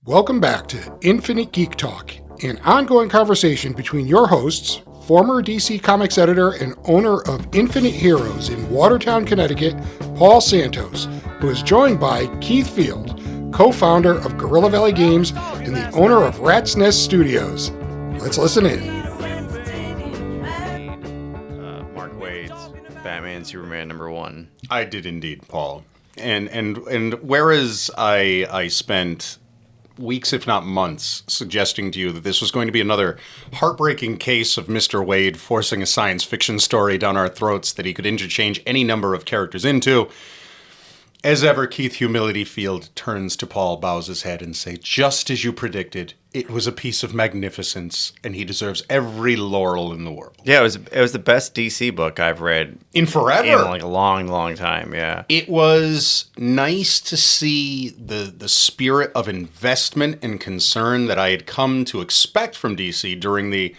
Welcome back to Infinite GeekTalk, an ongoing conversation between your hosts, former DC Comics editor and owner of Infinite Heroes in Watertown, Connecticut, Paul Santos, who is joined by Keith Field, co-founder of Gorilla Valley Games and the owner of Rat's Nest Studios. Let's listen in. Mark Waid's Batman Superman #1. I did indeed, Paul. And whereas I spent weeks, if not months, suggesting to you that this was going to be another heartbreaking case of Mr. Wade forcing a science fiction story down our throats that he could interchange any number of characters into, as ever, Keith Humility Field turns to Paul, bows his head, and say, just as you predicted, it was a piece of magnificence, and he deserves every laurel in the world. Yeah, it was the best DC book I've read in forever. In like a long time, yeah. It was nice to see the spirit of investment and concern that I had come to expect from DC during the,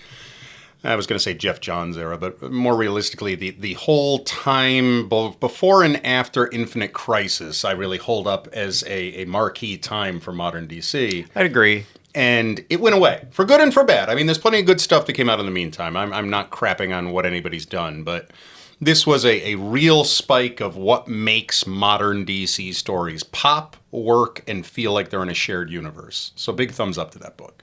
I was going to say Jeff Johns era, but more realistically, the whole time, both before and after Infinite Crisis, I really hold up as a marquee time for modern DC. I'd agree. And it went away, for good and for bad. I mean, there's plenty of good stuff that came out in the meantime. I'm not crapping on what anybody's done, but this was a real spike of what makes modern DC stories pop, work, and feel like they're in a shared universe. So big thumbs up to that book.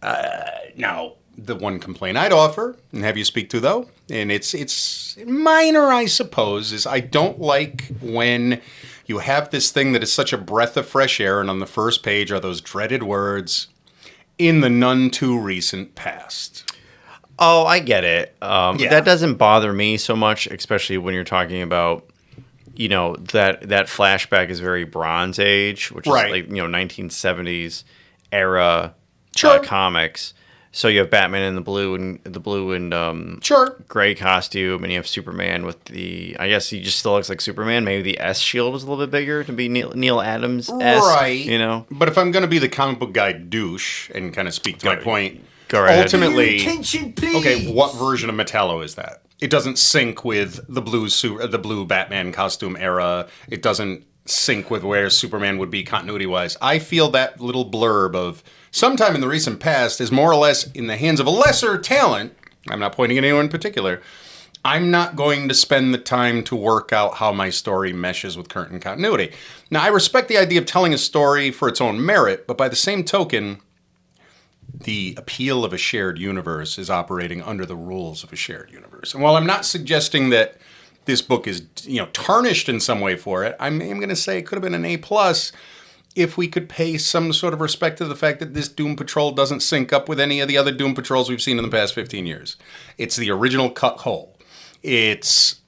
Now, the one complaint I'd offer, and have you speak to though, and it's minor, I suppose, is I don't like when you have this thing that is such a breath of fresh air, and on the first page are those dreaded words, in the none too recent past. Oh, I get it. Yeah. That doesn't bother me so much, especially when you're talking about, that flashback is very Bronze Age, which is like, 1970s era comics. So you have Batman in the blue and gray costume, and you have Superman with the. I guess he just still looks like Superman. Maybe the S shield is a little bit bigger to be Neil Adams, right? But if I'm going to be the comic book guy douche and kind of speak to my point, go right ultimately, attention, please. Okay, what version of Metallo is that? It doesn't sync with the blue Batman costume era. It doesn't sync with where Superman would be continuity-wise. I feel that little blurb of sometime in the recent past is more or less in the hands of a lesser talent. I'm not pointing at anyone in particular. I'm not going to spend the time to work out how my story meshes with current continuity. Now, I respect the idea of telling a story for its own merit, but by the same token, the appeal of a shared universe is operating under the rules of a shared universe. And while I'm not suggesting that this book is, tarnished in some way for it, I'm going to say it could have been an A+, if we could pay some sort of respect to the fact that this Doom Patrol doesn't sync up with any of the other Doom Patrols we've seen in the past 15 years. It's the original cut whole. It's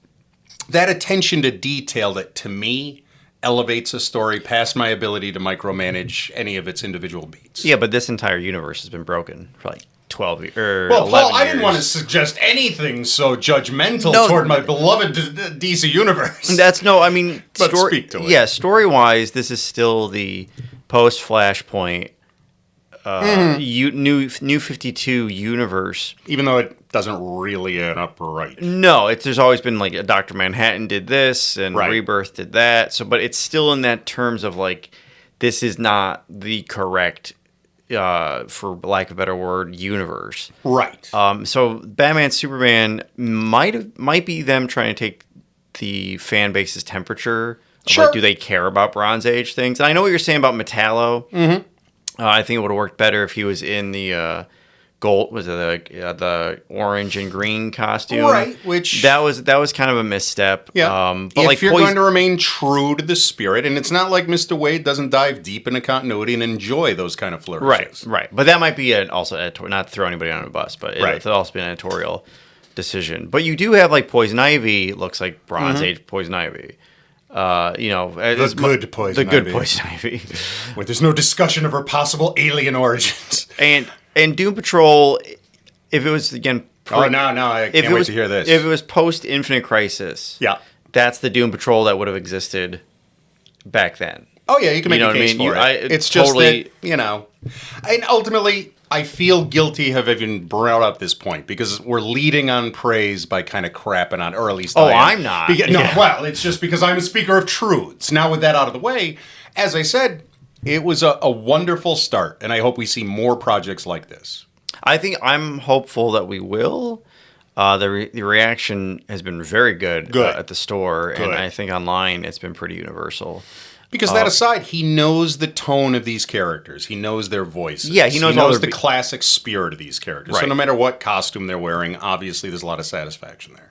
that attention to detail that, to me, elevates a story past my ability to micromanage any of its individual beats. Yeah, but this entire universe has been broken for like 12 years. Well, Paul, I didn't want to suggest anything so judgmental toward my beloved DC universe. But speak to it. Yeah, story-wise, this is still the post-Flashpoint new 52 universe. Even though it doesn't really add up right. No, there's always been like Dr. Manhattan did this and Rebirth did that. So, but it's still in that terms of like, this is not the correct, for lack of a better word, universe. Right. So Batman Superman might be them trying to take the fan base's temperature. Sure. Like, do they care about Bronze Age things? And I know what you're saying about Metallo. Mm-hmm. I think it would have worked better if he was in the gold, was it the orange and green costume? Right, which that was kind of a misstep. Yeah. But if you're going to remain true to the spirit, and it's not like Mr. Wade doesn't dive deep into continuity and enjoy those kind of flourishes. Right. But that might be also not to throw anybody on a bus, but it's also been an editorial decision. But you do have like Poison Ivy, looks like Bronze Age Poison Ivy. The good Poison Ivy. Where there's no discussion of her possible alien origins. And Doom Patrol, if it was, again... I can't wait to hear this. If it was post-Infinite Crisis, that's the Doom Patrol that would have existed back then. Oh, yeah, you can make a case for it. It's totally, just that, and ultimately, I feel guilty of even brought up this point because we're leading on praise by kind of crapping on, or at least I'm not. Well, it's just because I'm a speaker of truths. Now, with that out of the way, as I said, It was a wonderful start, and I hope we see more projects like this. I think I'm hopeful that we will. The reaction has been very good, at the store, and I think online it's been pretty universal. Because that aside, he knows the tone of these characters. He knows their voices. Yeah, he knows the classic spirit of these characters. Right. So no matter what costume they're wearing, obviously there's a lot of satisfaction there.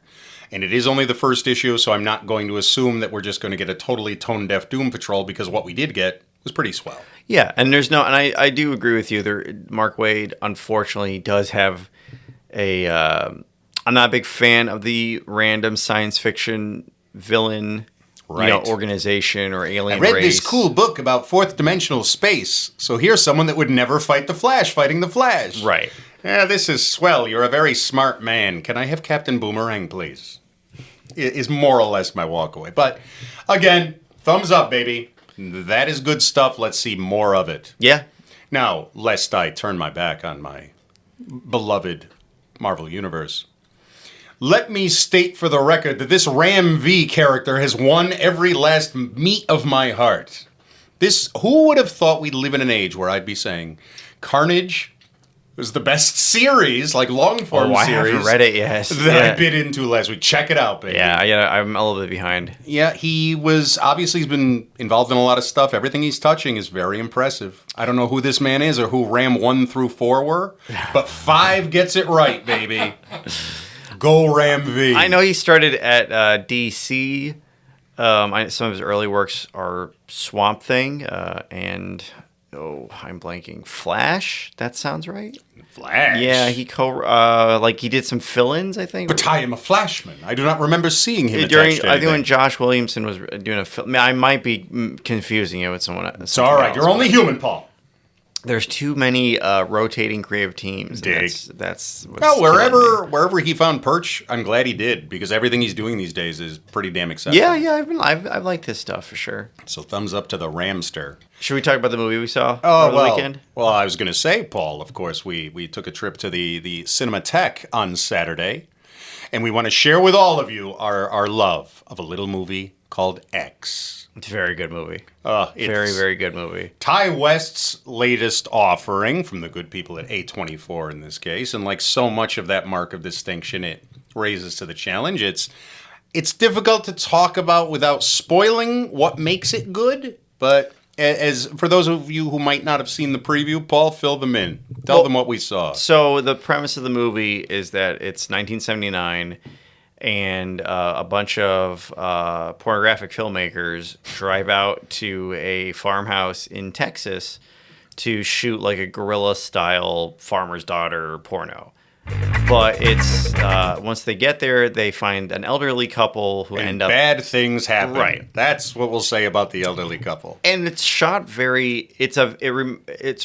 And it is only the first issue, so I'm not going to assume that we're just going to get a totally tone-deaf Doom Patrol, because what we did get was pretty swell. Yeah, and I do agree with you. Mark Waid, unfortunately, does have a... I'm not a big fan of the random science fiction villain... Right. Organization or alien race. I read race. this cool book about fourth dimensional space, so here's someone that would never fight the Flash fighting the Flash. Right. Yeah, this is swell. You're a very smart man. Can I have Captain Boomerang, please? Is more or less my walkaway. But, again, thumbs up, baby. That is good stuff. Let's see more of it. Yeah. Now, lest I turn my back on my beloved Marvel Universe, let me state for the record that this Ram V character has won every last meat of my heart. Who would have thought we'd live in an age where I'd be saying Carnage was the best series, like long-form series. I haven't read it yet. That I bit into last week. Check it out, baby. Yeah, I'm a little bit behind. Yeah, he's been involved in a lot of stuff. Everything he's touching is very impressive. I don't know who this man is or who Ram 1 through 4 were, but 5 gets it right, baby. Go Ram V. I know he started at DC. Some of his early works are Swamp Thing and I'm blanking. Flash. That sounds right. Flash. Yeah, he he did some fill-ins, I think. But I am a Flashman. I do not remember seeing him I think when Josh Williamson was doing a film. I might be confusing it with someone. It's all right. You're only human, Paul. There's too many rotating creative teams. That's well, wherever he found perch, I'm glad he did, because everything he's doing these days is pretty damn exceptional. Yeah, I've liked his stuff for sure. So thumbs up to the Ramster. Should we talk about the movie we saw over the weekend? Well, I was going to say, Paul, of course, we took a trip to the Cinematheque on Saturday, and we want to share with all of you our love of a little movie called X. It's a very good movie. It's very, very good movie. Ty West's latest offering from the good people at A24 in this case, and like so much of that mark of distinction, it raises to the challenge. It's difficult to talk about without spoiling what makes it good, but as for those of you who might not have seen the preview, Paul, fill them in. Tell them what we saw. So the premise of the movie is that it's 1979. And a bunch of pornographic filmmakers drive out to a farmhouse in Texas to shoot like a guerrilla-style farmer's daughter porno. But it's once they get there, they find an elderly couple who end up... bad things happen. Right. That's what we'll say about the elderly couple. And it's shot it's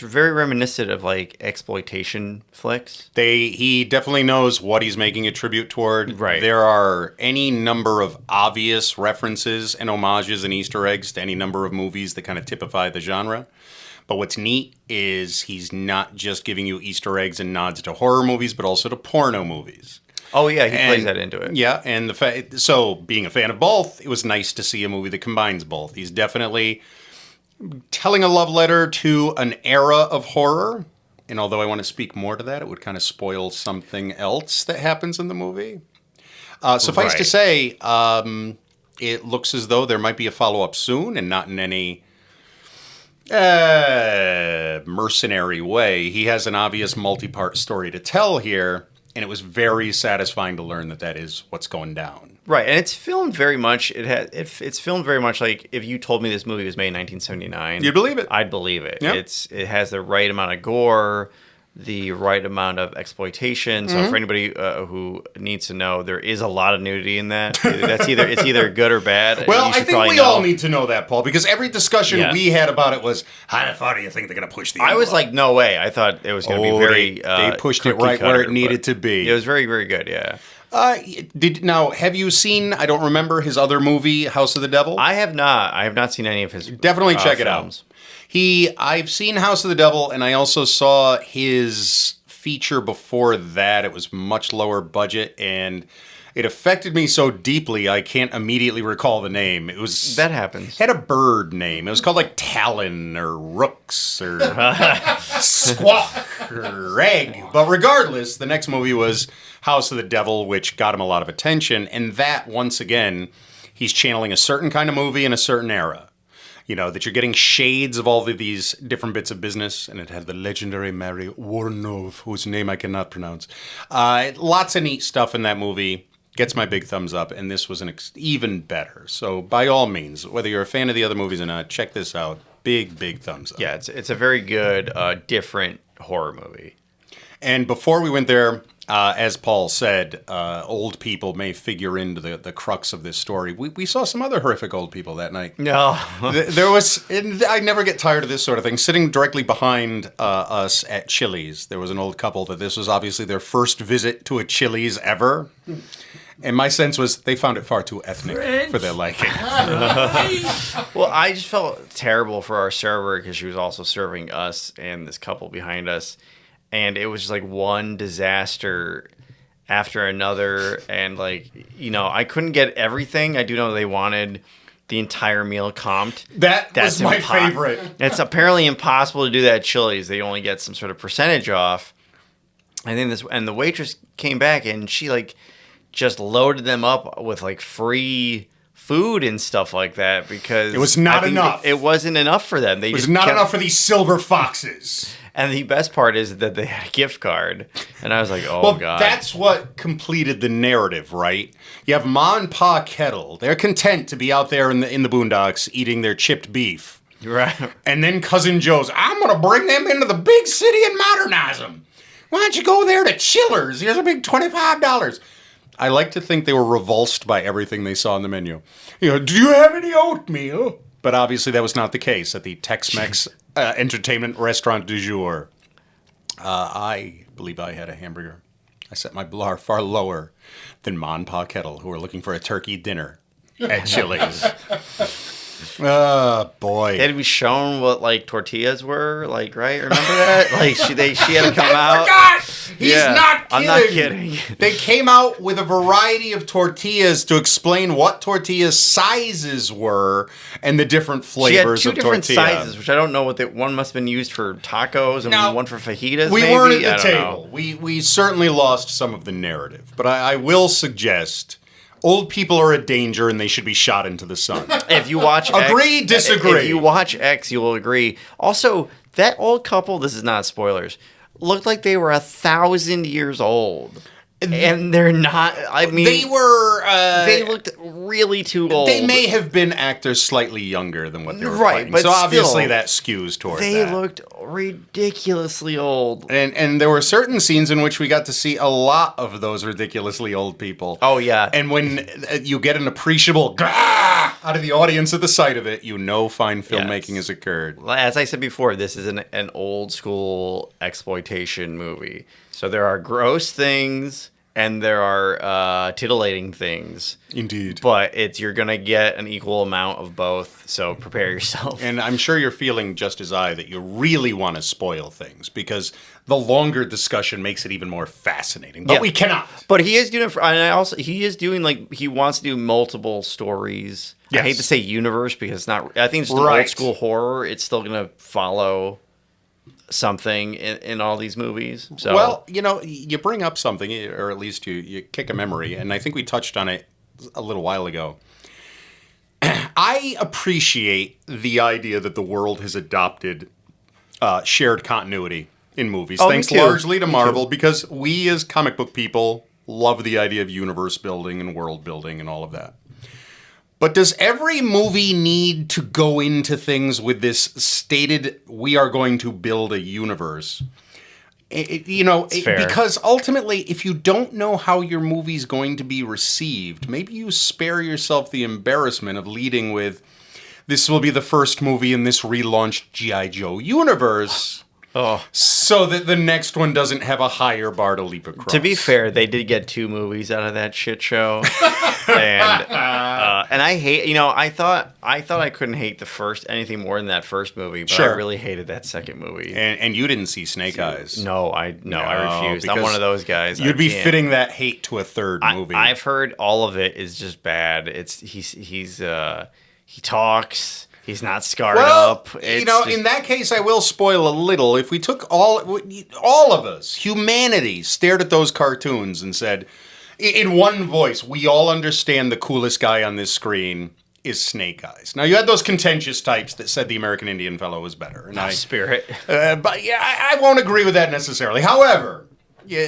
very reminiscent of like exploitation flicks. He definitely knows what he's making a tribute toward. Right. There are any number of obvious references and homages and Easter eggs to any number of movies that kind of typify the genre. But what's neat is he's not just giving you Easter eggs and nods to horror movies, but also to porno movies. Oh, yeah, he plays that into it. Yeah, and so being a fan of both, it was nice to see a movie that combines both. He's definitely telling a love letter to an era of horror. And although I want to speak more to that, it would kind of spoil something else that happens in the movie. Suffice to say, it looks as though there might be a follow-up soon, and not in any... mercenary way. He has an obvious multi-part story to tell here, and it was very satisfying to learn that is what's going down. Right, and it's filmed very much. It's filmed very much like if you told me this movie was made in 1979, you'd believe it. I'd believe it. Yep. It has the right amount of gore, the right amount of exploitation. So for anybody who needs to know, there is a lot of nudity in that. It's either good or bad. Well, I think we all need to know that, Paul, because every discussion we had about it was, how far do you think they're going to push the envelope? I was like, no way. I thought it was going to be very they pushed it right where it needed to be. It was very, very good, yeah. Now, have you seen, I don't remember, his other movie, House of the Devil? I have not. I have not seen any of his Definitely check it films. out. I've seen House of the Devil, and I also saw his feature before that. It was much lower budget, and It affected me so deeply I can't immediately recall the name. That happens. It had a bird name. It was called like Talon or Rooks or Squawk or Egg. But regardless, the next movie was House of the Devil, which got him a lot of attention. And that, once again, he's channeling a certain kind of movie in a certain era. That you're getting shades of all of these different bits of business. And it had the legendary Mary Woronov, whose name I cannot pronounce. Lots of neat stuff in that movie. Gets my big thumbs up. And this was even better. So by all means, whether you're a fan of the other movies or not, check this out. Big, big thumbs up. Yeah, it's a very good, different horror movie. And before we went there, as Paul said, old people may figure into the crux of this story. We saw some other horrific old people that night. No. There was, and I never get tired of this sort of thing, sitting directly behind us at Chili's. There was an old couple that this was obviously their first visit to a Chili's ever. And my sense was they found it far too ethnic for their liking. Well, I just felt terrible for our server because she was also serving us and this couple behind us. And it was just like one disaster after another. And I couldn't get everything. I do know they wanted the entire meal comped. That's my favorite. It's apparently impossible to do that at Chili's. They only get some sort of percentage off. And then the waitress came back and she just loaded them up with free food and stuff like that because it was not enough. It wasn't enough for them. It was not enough for these silver foxes. And the best part is that they had a gift card. And I was like, oh, well, God. That's what completed the narrative, right? You have Ma and Pa Kettle. They're content to be out there in the boondocks eating their chipped beef. Right. And then Cousin Joe's, I'm going to bring them into the big city and modernize them. Why don't you go there to Chillers? Here's a big $25. I like to think they were revulsed by everything they saw on the menu. Do you have any oatmeal? But obviously that was not the case at the Tex-Mex entertainment restaurant du jour. I believe I had a hamburger. I set my bar far lower than Ma and Pa Kettle, who were looking for a turkey dinner at Chili's. Oh, boy. They had to be shown what, tortillas were, right? Remember that? She had to come out. I forgot! He's not kidding. I'm not kidding. They came out with a variety of tortillas to explain what tortilla sizes were and the different flavors of tortilla. She had 2 different sizes, which I don't know what one must have been used for tacos and one for fajitas, we maybe? weren't at the table. We certainly lost some of the narrative. But I will suggest... old people are a danger and they should be shot into the sun. If you watch Agree, disagree. If you watch X, you will agree. Also, that old couple, this is not spoilers, looked like they were 1,000 years old. And they're not, they looked really too old. They may have been actors slightly younger than what they were right, playing. but so obviously still, that skews toward they that. They looked ridiculously old. And there were certain scenes in which we got to see a lot of those ridiculously old people. Oh, yeah. And when you get an appreciable gah out of the audience at the sight of it, fine filmmaking has occurred. As I said before, this is an old school exploitation movie. So there are gross things and there are titillating things. Indeed. But you're going to get an equal amount of both, so prepare yourself. And I'm sure you're feeling just as I that you really want to spoil things because the longer discussion makes it even more fascinating. But we cannot. But he is doing he is doing he wants to do multiple stories. Yes. I hate to say universe because it's not, I think it's just old school horror. It's still going to follow something in all these movies. So. Well, you bring up something, or at least you kick a memory, and I think we touched on it a little while ago. I appreciate the idea that the world has adopted shared continuity in movies, thanks largely to Marvel, because we as comic book people love the idea of universe building and world building and all of that. But does every movie need to go into things with this stated, we are going to build a universe? Because ultimately, if you don't know how your movie's going to be received, maybe you spare yourself the embarrassment of leading with, this will be the first movie in this relaunched G.I. Joe universe. so that the next one doesn't have a higher bar to leap across. To be fair, they did get 2 movies out of that shit show, and I hate. I thought I couldn't hate anything more than that first movie, but I really hated that second movie. And you didn't see Snake Eyes? No, I refused. I'm one of those guys. You'd be fitting that hate to a third movie. I've heard all of it is just bad. He talks. He's not scarred up. In that case, I will spoil a little. If we took all of us, humanity, stared at those cartoons and said, in one voice, we all understand the coolest guy on this screen is Snake Eyes. Now, you had those contentious types that said the American Indian fellow was better. And Spirit. But yeah, I won't agree with that necessarily. However,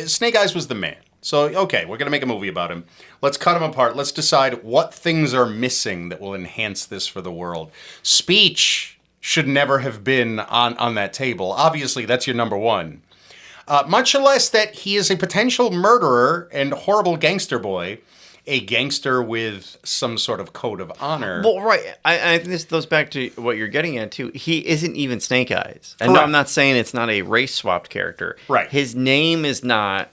Snake Eyes was the man. So, okay, we're going to make a movie about him. Let's cut him apart. Let's decide what things are missing that will enhance this for the world. Speech should never have been on that table. Obviously, that's your number one. Much less that he is a potential murderer and horrible gangster boy. A gangster with some sort of code of honor. Well, right. I think this goes back to what you're getting at, too. He isn't even Snake Eyes. And no, I'm not saying it's not a race-swapped character. Right. His name is not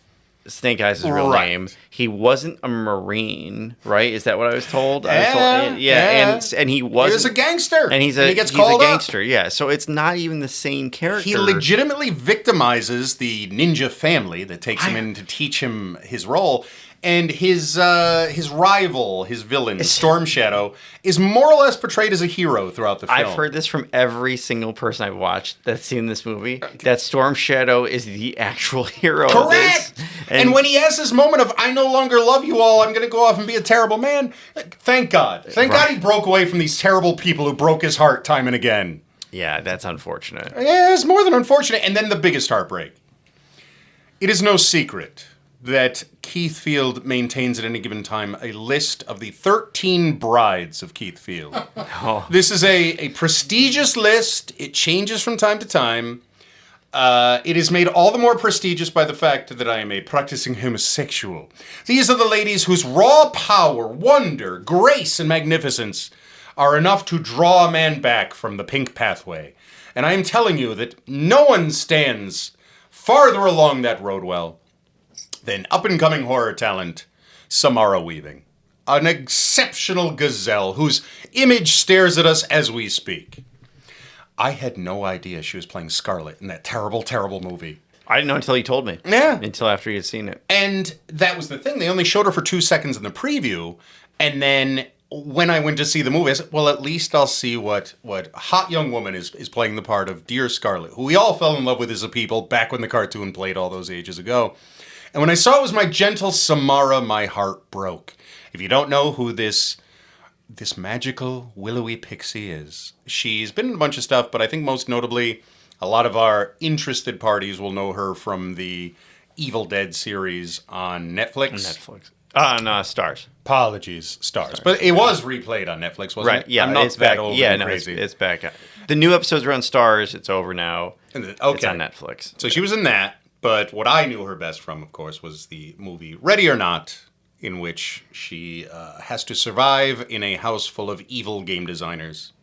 Snake Eyes' real name. He wasn't a Marine, right? Is that what I was told? Yeah. And he wasn't. He was a gangster. And he gets called a gangster, yeah. So it's not even the same character. He legitimately victimizes the ninja family that takes him in to teach him his role. And his rival, his villain, Storm Shadow, is more or less portrayed as a hero throughout the film. I've heard this from every single person I've watched that's seen this movie, that Storm Shadow is the actual hero of this. And when he has this moment of, I no longer love you all, I'm going to go off and be a terrible man, thank God. Thank God he broke away from these terrible people who broke his heart time and again. Yeah, that's unfortunate. Yeah, it's more than unfortunate. And then the biggest heartbreak. It is no secret that Keith Field maintains at any given time a list of the 13 brides of Keith Field. This is a prestigious list. It changes from time to time. It is made all the more prestigious by the fact that I am a practicing homosexual. These are the ladies whose raw power, wonder, grace, and magnificence are enough to draw a man back from the pink pathway. And I am telling you that no one stands farther along that road well than up-and-coming horror talent, Samara Weaving. An exceptional gazelle whose image stares at us as we speak. I had no idea she was playing Scarlet in that terrible, terrible movie. I didn't know until you told me. Yeah. Until after you had seen it. And that was the thing. They only showed her for 2 seconds in the preview, and then when I went to see the movie, I said, well, at least I'll see what hot young woman is playing the part of Dear Scarlet, who we all fell in love with as a people back when the cartoon played all those ages ago. And when I saw it was my gentle Samara, my heart broke. If you don't know who this magical, willowy pixie is, she's been in a bunch of stuff, but I think most notably, a lot of our interested parties will know her from the Evil Dead series on Netflix. No, Stars. Apologies, Stars. But it was replayed on Netflix, wasn't it? Yeah, I'm not it's that back. old Yeah, and no, crazy. it's back. The new episodes are on Stars. It's over now. Okay. It's on Netflix. So she was in that. But what I knew her best from, of course, was the movie Ready or Not, in which she has to survive in a house full of evil game designers.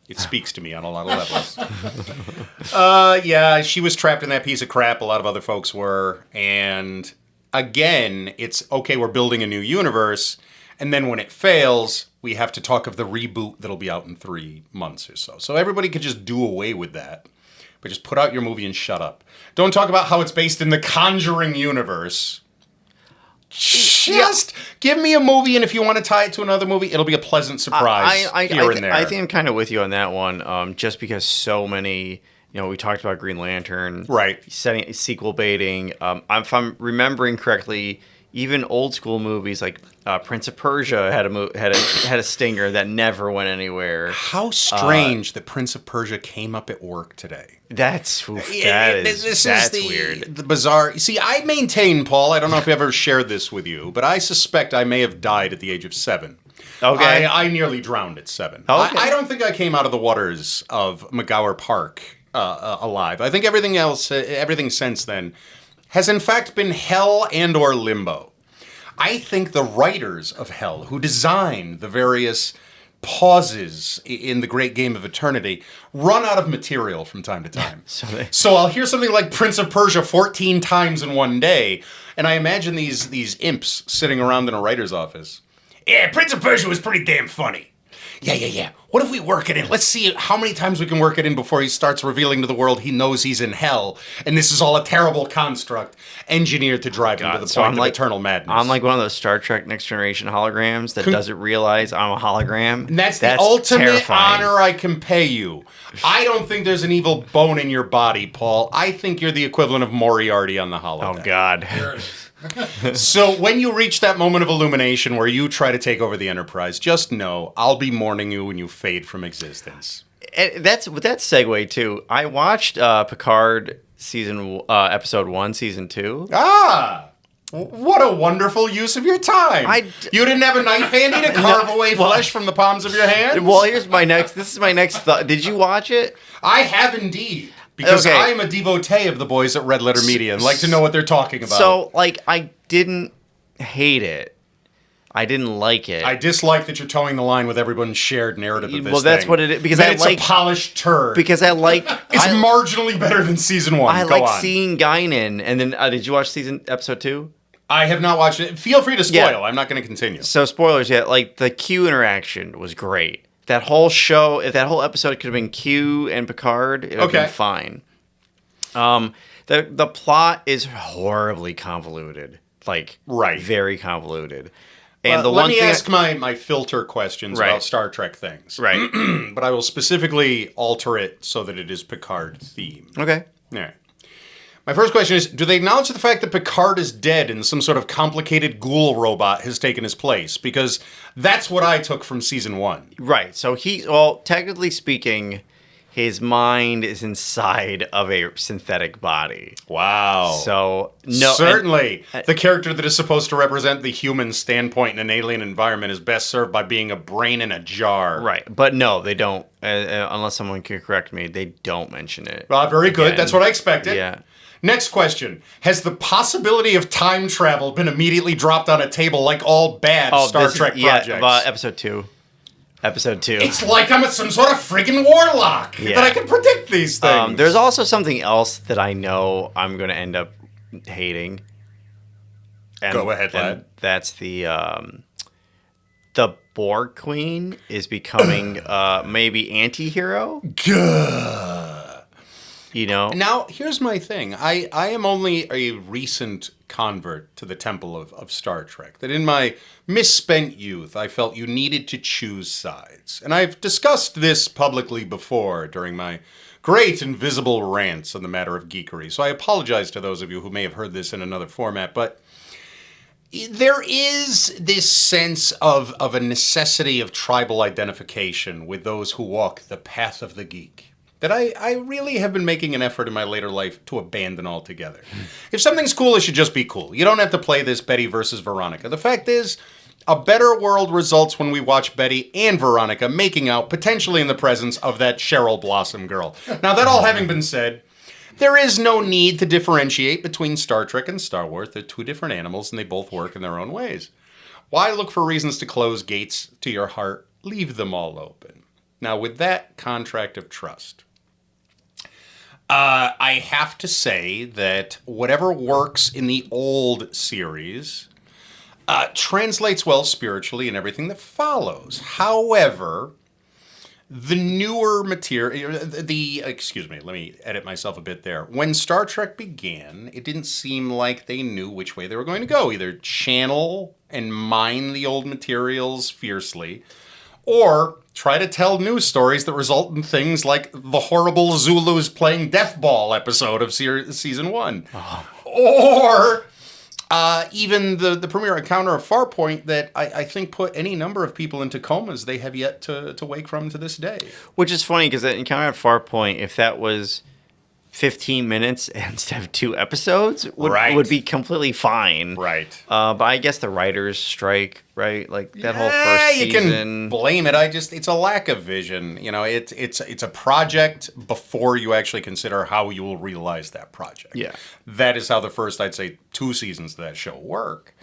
It speaks to me on a lot of levels. Yeah, she was trapped in that piece of crap. A lot of other folks were. And again, it's, okay, we're building a new universe. And then when it fails, we have to talk of the reboot that'll be out in 3 months or so. So everybody could just do away with that. But just put out your movie and shut up. Don't talk about how it's based in the Conjuring universe. Just give me a movie, and if you want to tie it to another movie, it'll be a pleasant surprise here and there. I think I'm kind of with you on that one, just because so many, we talked about Green Lantern. Right. Setting sequel baiting. If I'm remembering correctly, even old school movies like Prince of Persia had a stinger that never went anywhere. How strange that Prince of Persia came up at work today. That's weird. The bizarre. See, I maintain, Paul, I don't know if I ever shared this with you, but I suspect I may have died at the age of 7. Okay. I nearly drowned at 7. Okay. I don't think I came out of the waters of McGower Park alive. I think everything since then has in fact been hell and or limbo. I think the writers of hell who designed the various pauses in the great game of eternity run out of material from time to time. So I'll hear something like Prince of Persia 14 times in one day, and I imagine these imps sitting around in a writer's office. Yeah, Prince of Persia was pretty damn funny. Yeah. What if we work it in? Let's see how many times we can work it in before he starts revealing to the world he knows he's in hell, and this is all a terrible construct engineered to drive him to the point of eternal madness. I'm like one of those Star Trek Next Generation holograms that doesn't realize I'm a hologram. And that's the ultimate honor I can pay you. I don't think there's an evil bone in your body, Paul. I think you're the equivalent of Moriarty on the holodeck. Oh, God. So when you reach that moment of illumination where you try to take over the Enterprise, just know I'll be mourning you when you fade from existence. And that's with that segue too. I watched Picard episode 1, season 2. What a wonderful use of your time. You didn't have a knife handy to carve away flesh from the palms of your hands? Well, this is my next thought. Did you watch it? I have indeed. Because I am a devotee of the boys at Red Letter Media and like to know what they're talking about. So, I didn't hate it. I didn't like it. I dislike that you're towing the line with everyone's shared narrative of this Well, that's what it is. Because it's a polished turd. Because I like... It's marginally better than season 1. I like seeing Guinan. And then, did you watch episode 2? I have not watched it. Feel free to spoil. Yeah. I'm not going to continue. So, spoilers, the Q interaction was great. That whole show, if that whole episode could have been Q and Picard, it would have been fine. The plot is horribly convoluted. Very convoluted. And let me ask my filter questions about Star Trek things. Right. But I will specifically alter it so that it is Picard themed. Okay. All right. My first question is, do they acknowledge the fact that Picard is dead and some sort of complicated ghoul robot has taken his place? Because that's what I took from season 1. Right. So technically speaking, his mind is inside of a synthetic body. Wow. So, no. Certainly, the character that is supposed to represent the human standpoint in an alien environment is best served by being a brain in a jar. Right. But no, they don't. Unless someone can correct me, they don't mention it. Well, very good. That's what I expected. Yeah. Next question. Has the possibility of time travel been immediately dropped on a table like all bad Star Trek projects? Yeah, episode 2. Episode 2. It's like I'm some sort of friggin' warlock that I can predict these things. There's also something else that I know I'm going to end up hating. And, go ahead, lad. That's the Borg Queen is becoming maybe anti-hero. Now, here's my thing. I am only a recent convert to the temple of Star Trek. That in my misspent youth, I felt you needed to choose sides. And I've discussed this publicly before during my great invisible rants on the matter of geekery. So I apologize to those of you who may have heard this in another format, but there is this sense of a necessity of tribal identification with those who walk the path of the geek that I really have been making an effort in my later life to abandon altogether. If something's cool, it should just be cool. You don't have to play this Betty versus Veronica. The fact is, a better world results when we watch Betty and Veronica making out, potentially in the presence of that Cheryl Blossom girl. Now, that all having been said, there is no need to differentiate between Star Trek and Star Wars. They're two different animals, and they both work in their own ways. Why look for reasons to close gates to your heart? Leave them all open. Now, with that contract of trust, I have to say that whatever works in the old series translates well spiritually in everything that follows. However, the newer material, excuse me, let me edit myself a bit there. When Star Trek began, it didn't seem like they knew which way they were going to go. Either channel and mine the old materials fiercely, or try to tell news stories that result in things like the horrible Zulus playing Death Ball episode of season 1. Or even the premiere encounter of Farpoint that I think put any number of people into comas they have yet to wake from to this day. Which is funny because that encounter at Farpoint, if that was 15 minutes instead of 2 episodes, would be completely fine. Right. But I guess the writers' strike, right? Like that whole first season. You can blame it. It's a lack of vision. It's a project before you actually consider how you will realize that project. Yeah. That is how the first, I'd say, 2 seasons of that show work.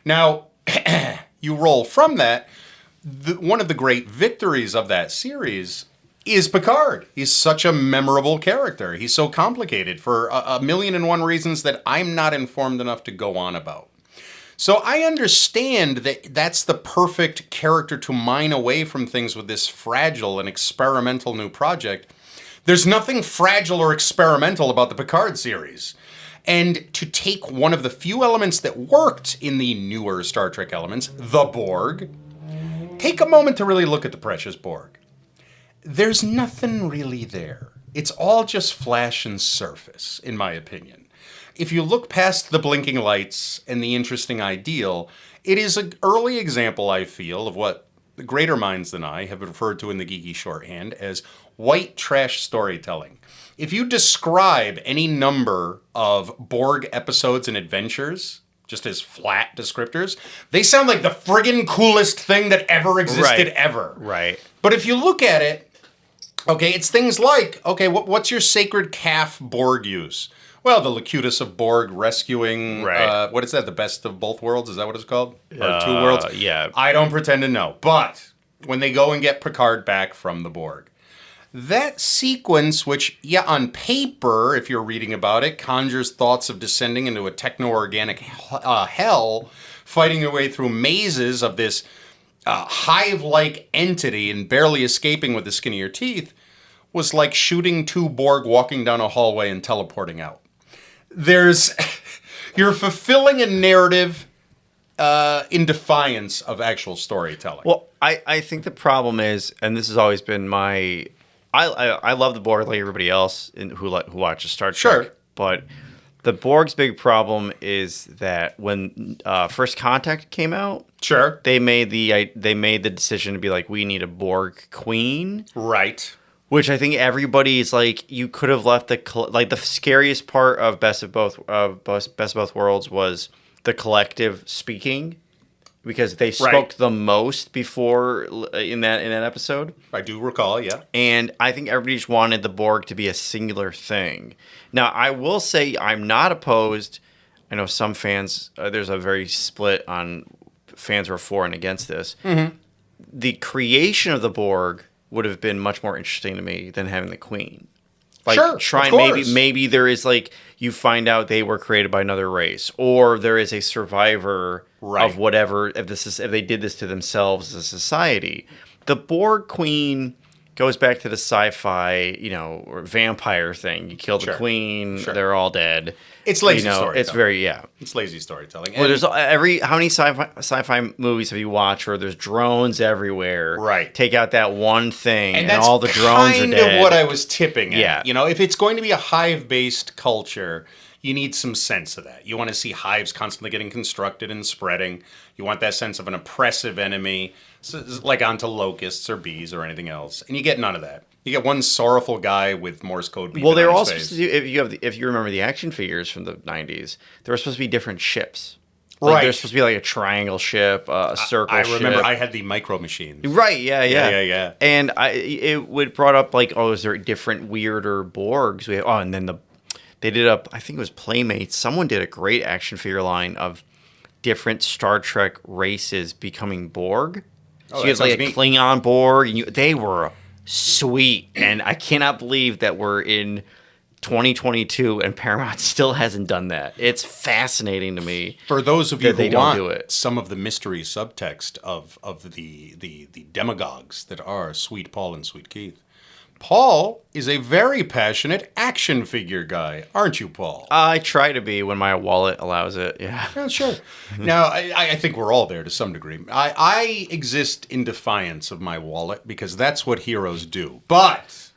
Now, you roll from that. one of the great victories of that series is Picard. He's such a memorable character. He's so complicated for a million and one reasons that I'm not informed enough to go on about. So I understand that that's the perfect character to mine away from things with this fragile and experimental new project. There's nothing fragile or experimental about the Picard series. And to take one of the few elements that worked in the newer Star Trek elements, the Borg, take a moment to really look at the precious Borg. There's nothing really there. It's all just flash and surface, in my opinion. If you look past the blinking lights and the interesting ideal, it is an early example, I feel, of what the greater minds than I have referred to in the geeky shorthand as white trash storytelling. If you describe any number of Borg episodes and adventures, just as flat descriptors, they sound like the friggin' coolest thing that ever existed ever. Right. But if you look at it, okay, it's things like, okay, what's your sacred calf Borg use? Well, the Locutus of Borg rescuing, what is that, the best of both worlds? Is that what it's called? Or two worlds? Yeah. I don't pretend to know. But when they go and get Picard back from the Borg, that sequence, which, on paper, if you're reading about it, conjures thoughts of descending into a techno-organic hell, fighting your way through mazes of this hive-like entity and barely escaping with the skin of your teeth, was like shooting two Borg walking down a hallway and teleporting out. You're fulfilling a narrative in defiance of actual storytelling. Well, I think the problem is, and this has always been my... I love the Borg like everybody else who watches Star Trek. Sure. But the Borg's big problem is that when First Contact came out, sure, they made the decision to be like, we need a Borg queen. Right. Which I think everybody is like, you could have left the scariest part of Best of Both Worlds was the collective speaking, because they spoke the most before in that episode. I do recall, yeah. And I think everybody just wanted the Borg to be a singular thing. Now, I will say I'm not opposed. I know some fans, there's a very split on fans who are for and against this. Mm-hmm. The creation of the Borg would have been much more interesting to me than having the Queen. Like, maybe there is you find out they were created by another race, or there is a survivor of whatever. If they did this to themselves as a society, the Borg Queen goes back to the sci-fi, or vampire thing. You kill the Queen, they're all dead. It's lazy storytelling. It's very It's lazy storytelling. Well, there's how many sci-fi movies have you watched where there's drones everywhere? Right. Take out that one thing, and that's all the drones are dead. kind of what I was tipping at. Yeah. If it's going to be a hive-based culture, you need some sense of that. You want to see hives constantly getting constructed and spreading. You want that sense of an oppressive enemy, like onto locusts or bees or anything else, and you get none of that. You get one sorrowful guy with Morse code beeping Well, they're on all his face. supposed to do, if you remember the action figures from the 90s, there were supposed to be different ships. Right. There's supposed to be like a triangle ship, a circle ship. I remember I had the micro machines. Right, Yeah. And it would brought up is there different weirder Borgs? And then they did I think it was Playmates. Someone did a great action figure line of different Star Trek races becoming Borg. So you had a Klingon Borg, and they were sweet. And I cannot believe that we're in 2022 and Paramount still hasn't done that. It's fascinating to me. For those of you who don't want do it. some of the mystery subtext of the demagogues that are Sweet Paul and Sweet Keith, Paul is a very passionate action figure guy, aren't you, Paul? I try to be when my wallet allows it, Yeah, sure. Now, I think we're all there to some degree. I exist in defiance of my wallet because that's what heroes do. But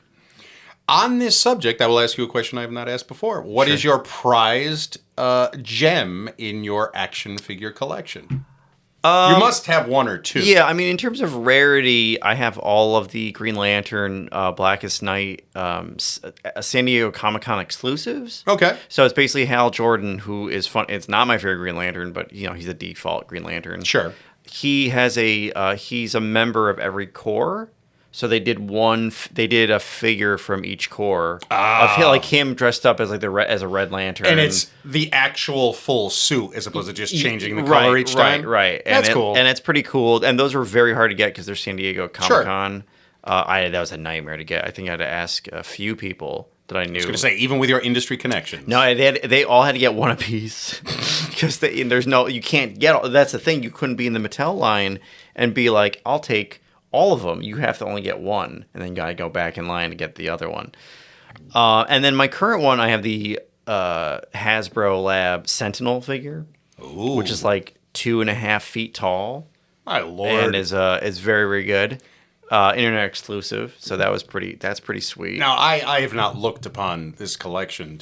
on this subject, I will ask you a question I have not asked before. What is your prized gem in your action figure collection? You must have one or two. Yeah, I mean, in terms of rarity, I have all of the Green Lantern, Blackest Night, San Diego Comic-Con exclusives. Okay. So it's basically Hal Jordan, who is fun. It's not my favorite Green Lantern, but he's a default Green Lantern. Sure. He has he's a member of every corps. So they did they did a figure from each corps of like him dressed up as like as a Red Lantern, and it's the actual full suit as opposed to just changing the color each time. Right. That's cool, and it's pretty cool. And those were very hard to get because they're San Diego Comic-Con. That was a nightmare to get. I think I had to ask a few people that I knew. I was going to say, even with your industry connections. No, they all had to get one apiece because you can't get. That's the thing. You couldn't be in the Mattel line and be like, I'll take all of them. You have to only get one, and then gotta go back in line to get the other one. And then my current one, I have the Hasbro Lab Sentinel figure, which is like 2.5 feet tall. My lord, and is very, very good. Internet exclusive, so that's pretty sweet. Now, I have not looked upon this collection.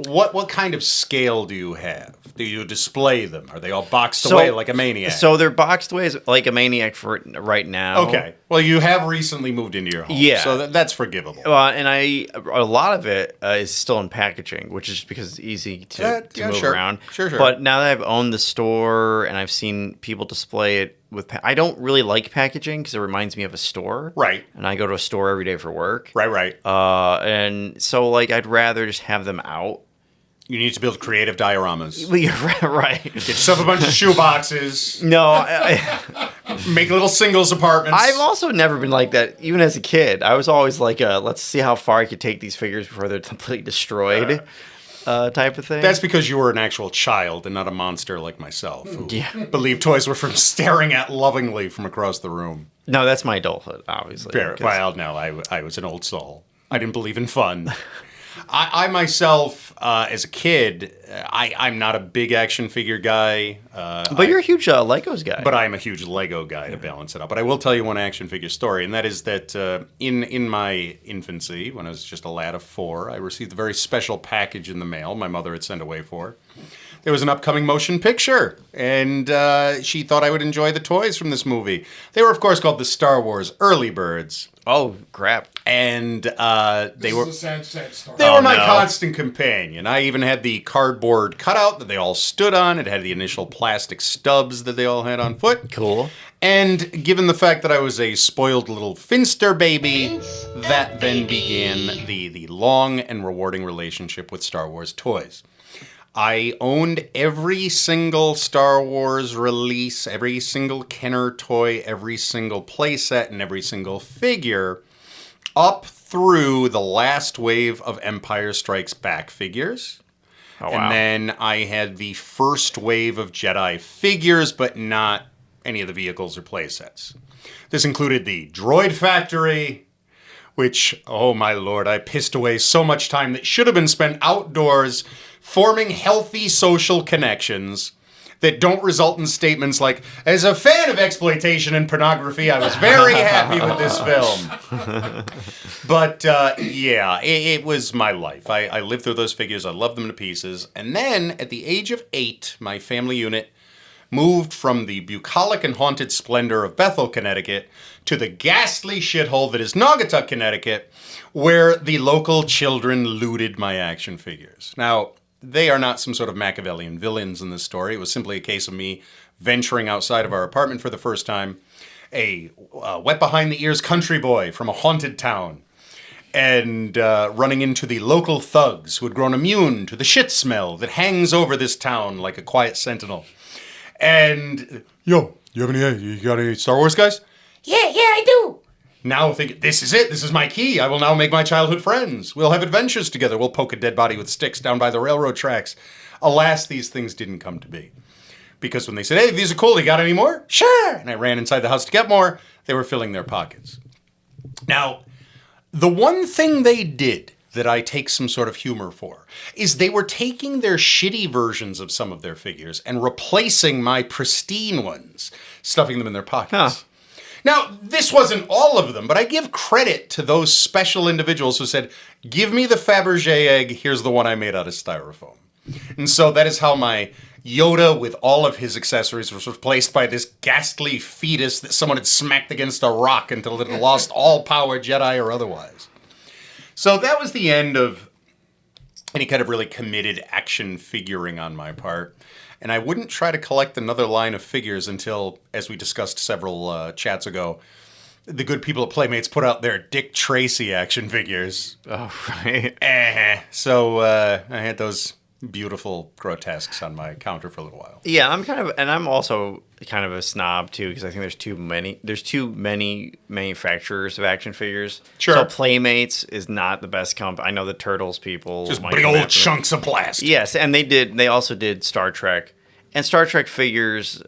What kind of scale do you have? Do you display them? Are they all boxed away like a maniac? So they're boxed away like a maniac for right now. Okay. Well, you have recently moved into your home, so that's forgivable. And a lot of it is still in packaging, which is just because it's easy to move around. Sure. But now that I've owned the store and I've seen people display it I don't really like packaging because it reminds me of a store. Right. And I go to a store every day for work. Right. And so like I'd rather just have them out. You need to build creative dioramas. Right. Get yourself a bunch of shoe boxes. No. Make little singles apartments. I've also never been like that, even as a kid. I was always like, let's see how far I could take these figures before they're completely destroyed. Type of thing. That's because you were an actual child and not a monster like myself, who believed toys were from staring at lovingly from across the room. No, that's my adulthood, obviously. Well, no, I was an old soul. I didn't believe in fun. I myself, as a kid, I'm not a big action figure guy. But you're a huge Legos guy. But I'm a huge Lego guy to balance it out. But I will tell you one action figure story, and that is that in my infancy, when I was just a lad of 4, I received a very special package in the mail my mother had sent away for. There was an upcoming motion picture, and she thought I would enjoy the toys from this movie. They were, of course, called the Star Wars Early Birds. Oh, crap. And they were Oh, my constant companion. I even had the cardboard cutout that they all stood on. It had the initial plastic stubs that they all had on foot. Cool. And given the fact that I was a spoiled little Finster baby, that then began the long and rewarding relationship with Star Wars toys. I owned every single Star Wars release, every single Kenner toy, every single playset, and every single figure up through the last wave of Empire Strikes Back figures. Oh, wow. And then I had the first wave of Jedi figures, but not any of the vehicles or playsets. This included the Droid Factory, which, oh my lord, I pissed away so much time that should have been spent outdoors forming healthy social connections that don't result in statements like, as a fan of exploitation and pornography, I was very happy with this film. But, it was my life. I lived through those figures. I loved them to pieces. And then, at the age of 8, my family unit moved from the bucolic and haunted splendor of Bethel, Connecticut, to the ghastly shithole that is Naugatuck, Connecticut, where the local children looted my action figures. Now, they are not some sort of Machiavellian villains in this story. It was simply a case of me venturing outside of our apartment for the first time, a wet-behind-the-ears country boy from a haunted town, and running into the local thugs who had grown immune to the shit smell that hangs over this town like a quiet sentinel. And, yo, you got any Star Wars guys? Yeah, I do. Now think, this is it. This is my key. I will now make my childhood friends. We'll have adventures together. We'll poke a dead body with sticks down by the railroad tracks. Alas, these things didn't come to be. Because when they said, hey, these are cool, you got any more? Sure. And I ran inside the house to get more. They were filling their pockets. Now, the one thing they did that I take some sort of humor for is they were taking their shitty versions of some of their figures and replacing my pristine ones, stuffing them in their pockets. Huh. Now, this wasn't all of them, but I give credit to those special individuals who said, give me the Fabergé egg, here's the one I made out of styrofoam. And so that is how my Yoda with all of his accessories was replaced by this ghastly fetus that someone had smacked against a rock until it had lost all power, Jedi or otherwise. So that was the end of any kind of really committed action figuring on my part. And I wouldn't try to collect another line of figures until, as we discussed several chats ago, the good people at Playmates put out their Dick Tracy action figures. Oh, right. So I had those beautiful grotesques on my counter for a little while. Yeah, I'm also kind of a snob too, because I think there's too many manufacturers of action figures. Sure. So Playmates is not the best company. I know the Turtles people Just might big come old after me. chunks of plastic. Yes, and they also did Star Trek. And Star Trek figures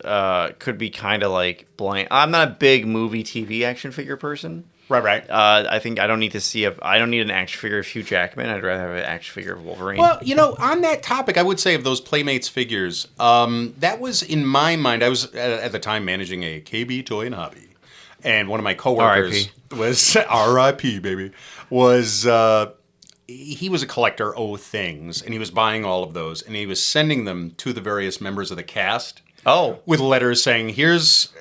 could be kind of like blank. I'm not a big movie TV action figure person. Right. I think I don't need an action figure of Hugh Jackman. I'd rather have an action figure of Wolverine. Well, on that topic, I would say of those Playmates figures, that was in my mind. I was at the time managing a KB Toy and Hobby, and one of my coworkers was R.I.P. baby. He was a collector of things, and he was buying all of those, and he was sending them to the various members of the cast. Oh. With letters saying, here's,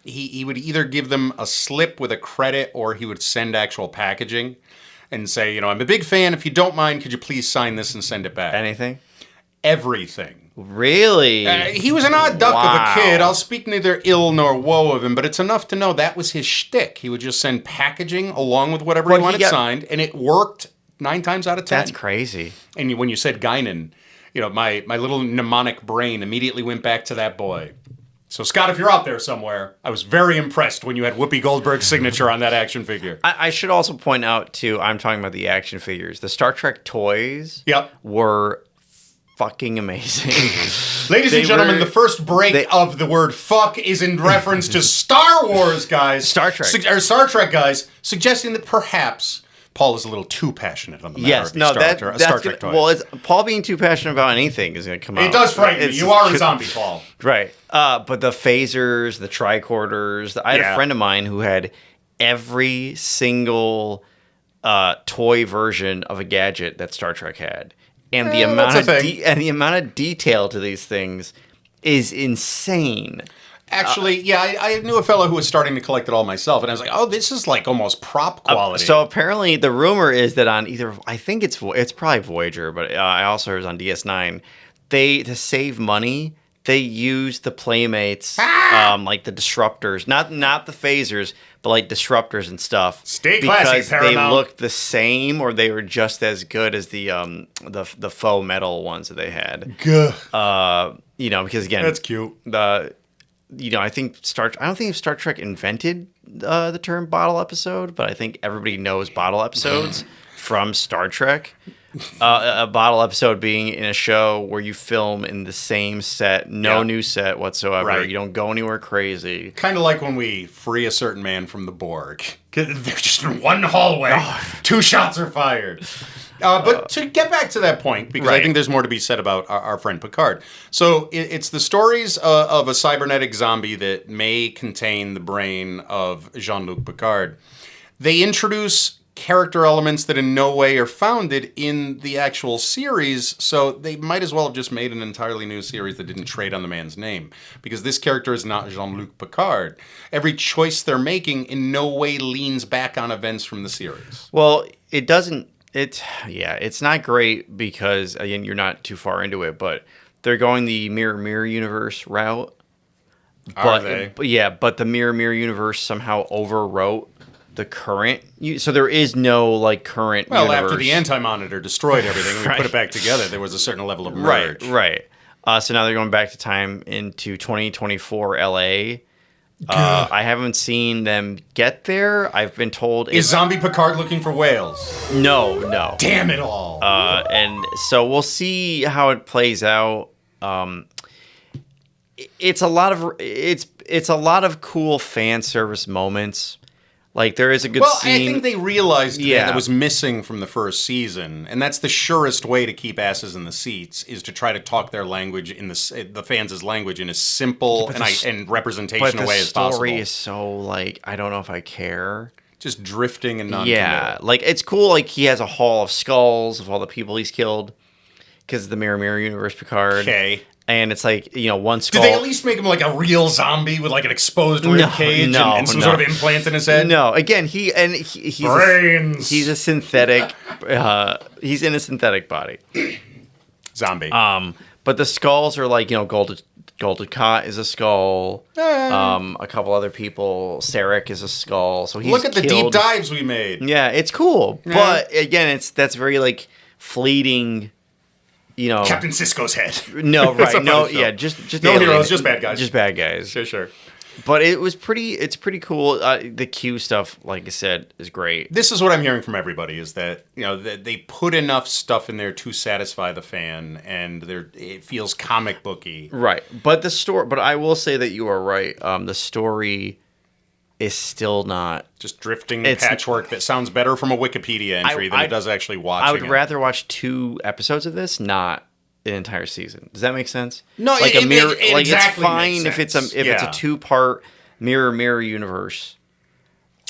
he would either give them a slip with a credit or he would send actual packaging and say, I'm a big fan. If you don't mind, could you please sign this and send it back? Anything? Everything. Really? He was an odd duck of Wow. a kid. I'll speak neither ill nor woe of him, but it's enough to know that was his shtick. He would just send packaging along with whatever he wanted signed, and it worked 9 times out of 10. That's crazy. And when you said Guinan, my little mnemonic brain immediately went back to that boy. So, Scott, if you're out there somewhere, I was very impressed when you had Whoopi Goldberg's signature on that action figure. I should also point out, too, I'm talking about the action figures. The Star Trek toys were fucking amazing. Ladies and gentlemen, the first break of the word fuck is in reference to Star Wars, guys. Star Trek. Star Trek, guys, suggesting that perhaps Paul is a little too passionate on the matter of these Star Trek toys. Well, Paul being too passionate about anything is going to come out. It does frighten me. You are a zombie, Paul. Right. But the phasers, the tricorders. I had a friend of mine who had every single toy version of a gadget that Star Trek had. And the amount of detail to these things is insane. Actually, I knew a fellow who was starting to collect it all myself, and I was like, "Oh, this is like almost prop quality." So apparently, the rumor is that on I think it's probably Voyager, but I also heard it was on DS9. To save money, they use the Playmates, like the disruptors, not the phasers, but like disruptors and stuff. Stay classy, because Paramount. They looked the same, or they were just as good as the faux metal ones that they had. Because again, that's cute. I think I don't think Star Trek invented the term bottle episode, but I think everybody knows bottle episodes from Star Trek. A bottle episode being in a show where you film in the same set, new set whatsoever. Right. You don't go anywhere crazy. Kind of like when we free a certain man from the Borg. They're just in one hallway. 2 shots are fired. But to get back to that point, because I think there's more to be said about our friend Picard. So it's the stories of a cybernetic zombie that may contain the brain of Jean-Luc Picard. They introduce character elements that in no way are founded in the actual series, so they might as well have just made an entirely new series that didn't trade on the man's name, because this character is not Jean-Luc Picard. Every choice they're making in no way leans back on events from the series. Well, it doesn't. It's not great because, again, you're not too far into it, but they're going the Mirror universe route. Are they? But the Mirror universe somehow overwrote the current. So there is no current. Well, universe. after the Anti-Monitor destroyed everything and we put it back together, there was a certain level of merge. Right. So now they're going back to time into 2024 LA. I haven't seen them get there. I've been told Is Zombie Picard looking for whales? No. Damn it all. And so we'll see how it plays out. It's a lot of cool fan service moments. Like there is a good scene. I think they realized that was missing from the first season, and that's the surest way to keep asses in the seats is to try to talk their language in the fans' language in as simple and representational way as possible. The story is so I don't know if I care. Just drifting and non-committal. Yeah, it's cool. He has a hall of skulls of all the people he's killed because the Mirror universe Picard. Okay. And it's one skull. Did they at least make him a real zombie with an exposed rib cage and some sort of implant in his head? No. Again, he's brains. He's a synthetic. He's in a synthetic body. Zombie. But the skulls are like, Golden Cot is a skull. A couple other people. Sarek is a skull. So he's Look at the killed. deep dives we made. Yeah, it's cool. Yeah. But again, that's very like fleeting. Captain Sisko's head. No, It's a right? No, funny show. yeah, just No alien. heroes, just bad guys. Just bad guys. Sure. But it's pretty cool. The Q stuff, like I said, is great. This is what I'm hearing from everybody, is that, that they put enough stuff in there to satisfy the fan, and it feels comic booky. Right. But but I will say that you are right. The story is still not... Just drifting patchwork that sounds better from a Wikipedia entry than it does actually watching I would rather watch 2 episodes of this, not an entire season. Does that make sense? No, like it a mirror. exactly Like it's fine makes if sense. it's a 2-part mirror universe.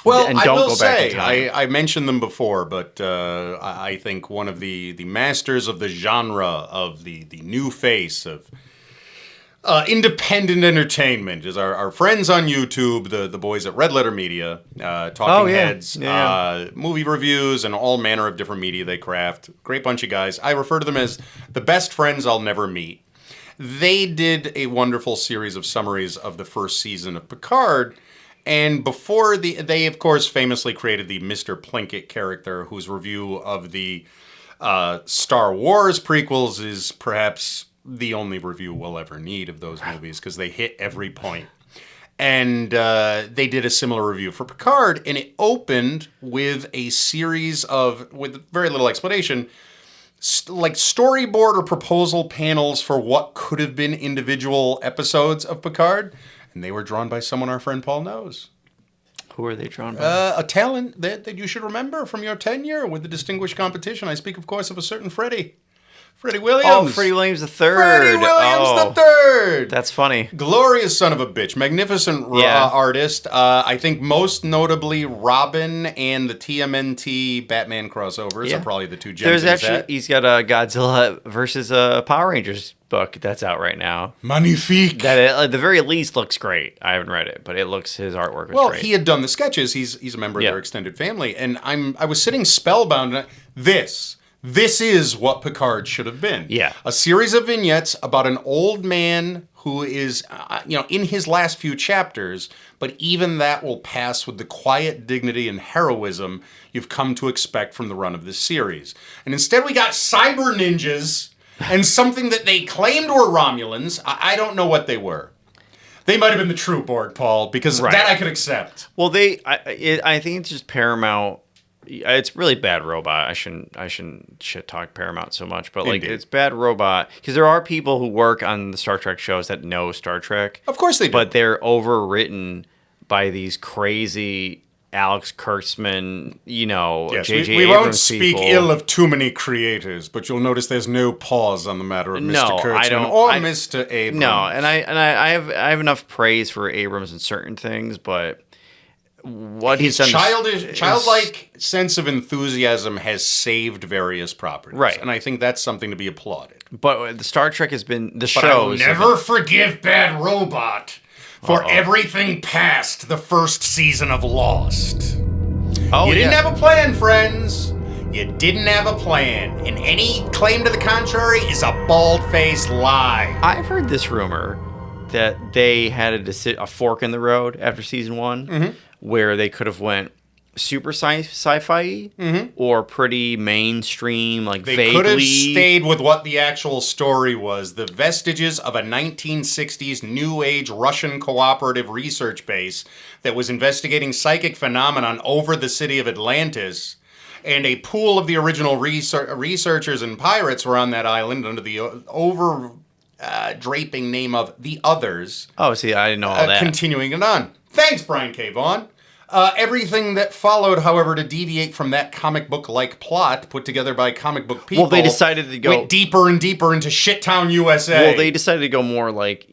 Well, and I don't will go back in say, time. I mentioned them before, but I think one of the masters of the genre of the new face of independent entertainment is our friends on YouTube, the boys at Red Letter Media, Talking Heads, movie reviews, and all manner of different media they craft. Great bunch of guys. I refer to them as the best friends I'll never meet. They did a wonderful series of summaries of the first season of Picard. And before they of course famously created the Mr. Plinkett character, whose review of the Star Wars prequels is perhaps the only review we'll ever need of those movies, because they hit every point. And they did a similar review for Picard, and it opened with a series with very little explanation, like storyboard or proposal panels for what could have been individual episodes of Picard. And they were drawn by someone our friend Paul knows. Who are they drawn by? A talent that you should remember from your tenure with the distinguished competition. I speak, of course, of a certain Freddie Williams. Oh, Freddie Williams III. Freddie Williams III. That's funny. Glorious son of a bitch. Magnificent artist. I think most notably Robin and the TMNT Batman crossovers are probably the two gems. He's got a Godzilla versus Power Rangers book that's out right now. Magnifique. That at the very least looks great. I haven't read it, but his artwork is great. Well, he had done the sketches. He's a member of their extended family, and I was sitting spellbound. This is what Picard should have been. Yeah. A series of vignettes about an old man who is, in his last few chapters, but even that will pass with the quiet dignity and heroism you've come to expect from the run of this series. And instead we got cyber ninjas and something that they claimed were Romulans. I don't know what they were. They might have been the True Borg, Paul, because that I could accept. Well, I think it's just Paramount. It's really Bad Robot. I shouldn't shit talk Paramount so much, but Indeed. it's Bad Robot because there are people who work on the Star Trek shows that know Star Trek. Of course they do. But they're overwritten by these crazy Alex Kurtzman, J.J. we Abrams won't speak people. ill of too many creators, but you'll notice there's no pause on the matter of Mr. Kurtzman or Mr. Abrams. No, and I have enough praise for Abrams in certain things, but what his he's done childlike sense of enthusiasm has saved various properties, right? And I think that's something to be applauded. But the Star Trek has been the But I will shows. never forgive Bad Robot for everything past the first season of Lost. You didn't have a plan, friends. You didn't have a plan, and any claim to the contrary is a bald-faced lie. I've heard this rumor that they had a fork in the road after season 1, where they could have went super sci-fi or pretty mainstream, like They vaguely. could have stayed with what the actual story was, the vestiges of a 1960s New Age Russian cooperative research base that was investigating psychic phenomenon over the city of Atlantis, and a pool of the original researchers and pirates were on that island under the draping name of The Others. Oh, see, I didn't know all that. Continuing it on. Thanks, Brian K. Vaughan. Everything that followed, however, to deviate from that comic book-like plot put together by comic book people. Well, they decided to go went deeper and deeper into Shittown, USA. Well, they decided to go more like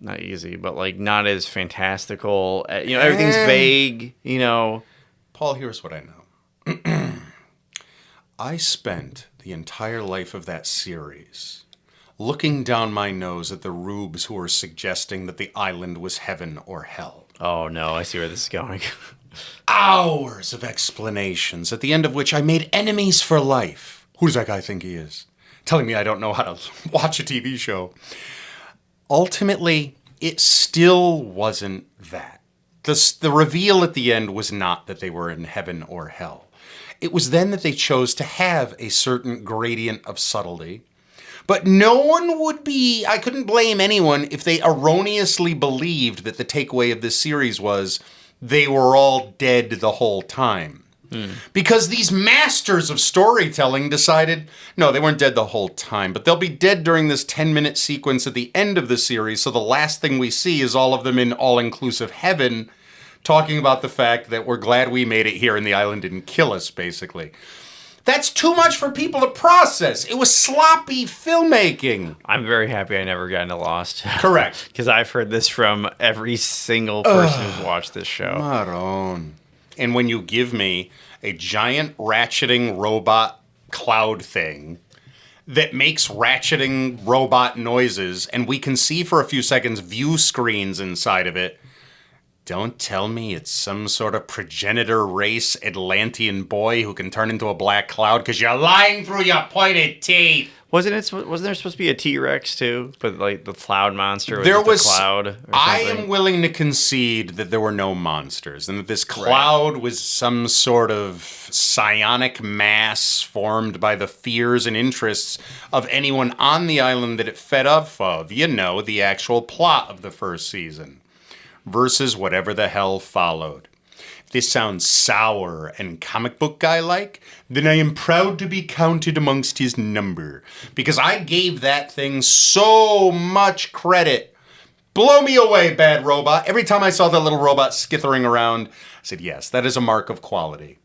not easy, but like not as fantastical. Everything's vague. Paul, here's what I know. I spent the entire life of that series looking down my nose at the rubes who were suggesting that the island was heaven or hell. Oh no, I see where this is going. Hours of explanations, at the end of which I made enemies for life. Who does that guy think he is? telling me I don't know how to watch a TV show. Ultimately, it still wasn't that. The reveal at the end was not that they were in heaven or hell. It was then that they chose to have a certain gradient of subtlety. But I couldn't blame anyone if they erroneously believed that the takeaway of this series was they were all dead the whole time. Because these masters of storytelling decided, no, they weren't dead the whole time, but they'll be dead during this 10-minute sequence at the end of the series, so the last thing we see is all of them in all-inclusive heaven talking about the fact that we're glad we made it here and the island didn't kill us, basically. That's too much for people to process. It was sloppy filmmaking. I'm very happy I never got into Lost. Correct. Because I've heard this from every single person who's watched this show. Maroon. And when you give me a giant ratcheting robot cloud thing that makes ratcheting robot noises, and we can see for a few seconds view screens inside of it, don't tell me it's some sort of progenitor race Atlantean boy who can turn into a black cloud because you're lying through your pointed teeth. Wasn't there supposed to be a T-Rex too? But like the cloud monster was there just was a cloud or something? I am willing to concede that there were no monsters and that this cloud was some sort of psionic mass formed by the fears and interests of anyone on the island that it fed off of. You know, the actual plot of the first season. Versus whatever the hell followed. If this sounds sour and comic book guy-like, then I am proud to be counted amongst his number. Because I gave that thing so much credit. Blow me away, bad robot. Every time I saw the little robot skithering around, I said, yes, that is a mark of quality.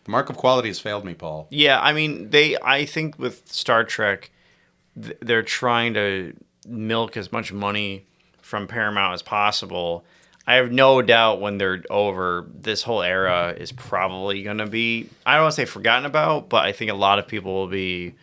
The mark of quality has failed me, Paul. Yeah, I mean, I think with Star Trek, they're trying to milk as much money from Paramount as possible. I have no doubt when they're over, this whole era is probably going to be, I don't want to say forgotten about, but I think a lot of people will be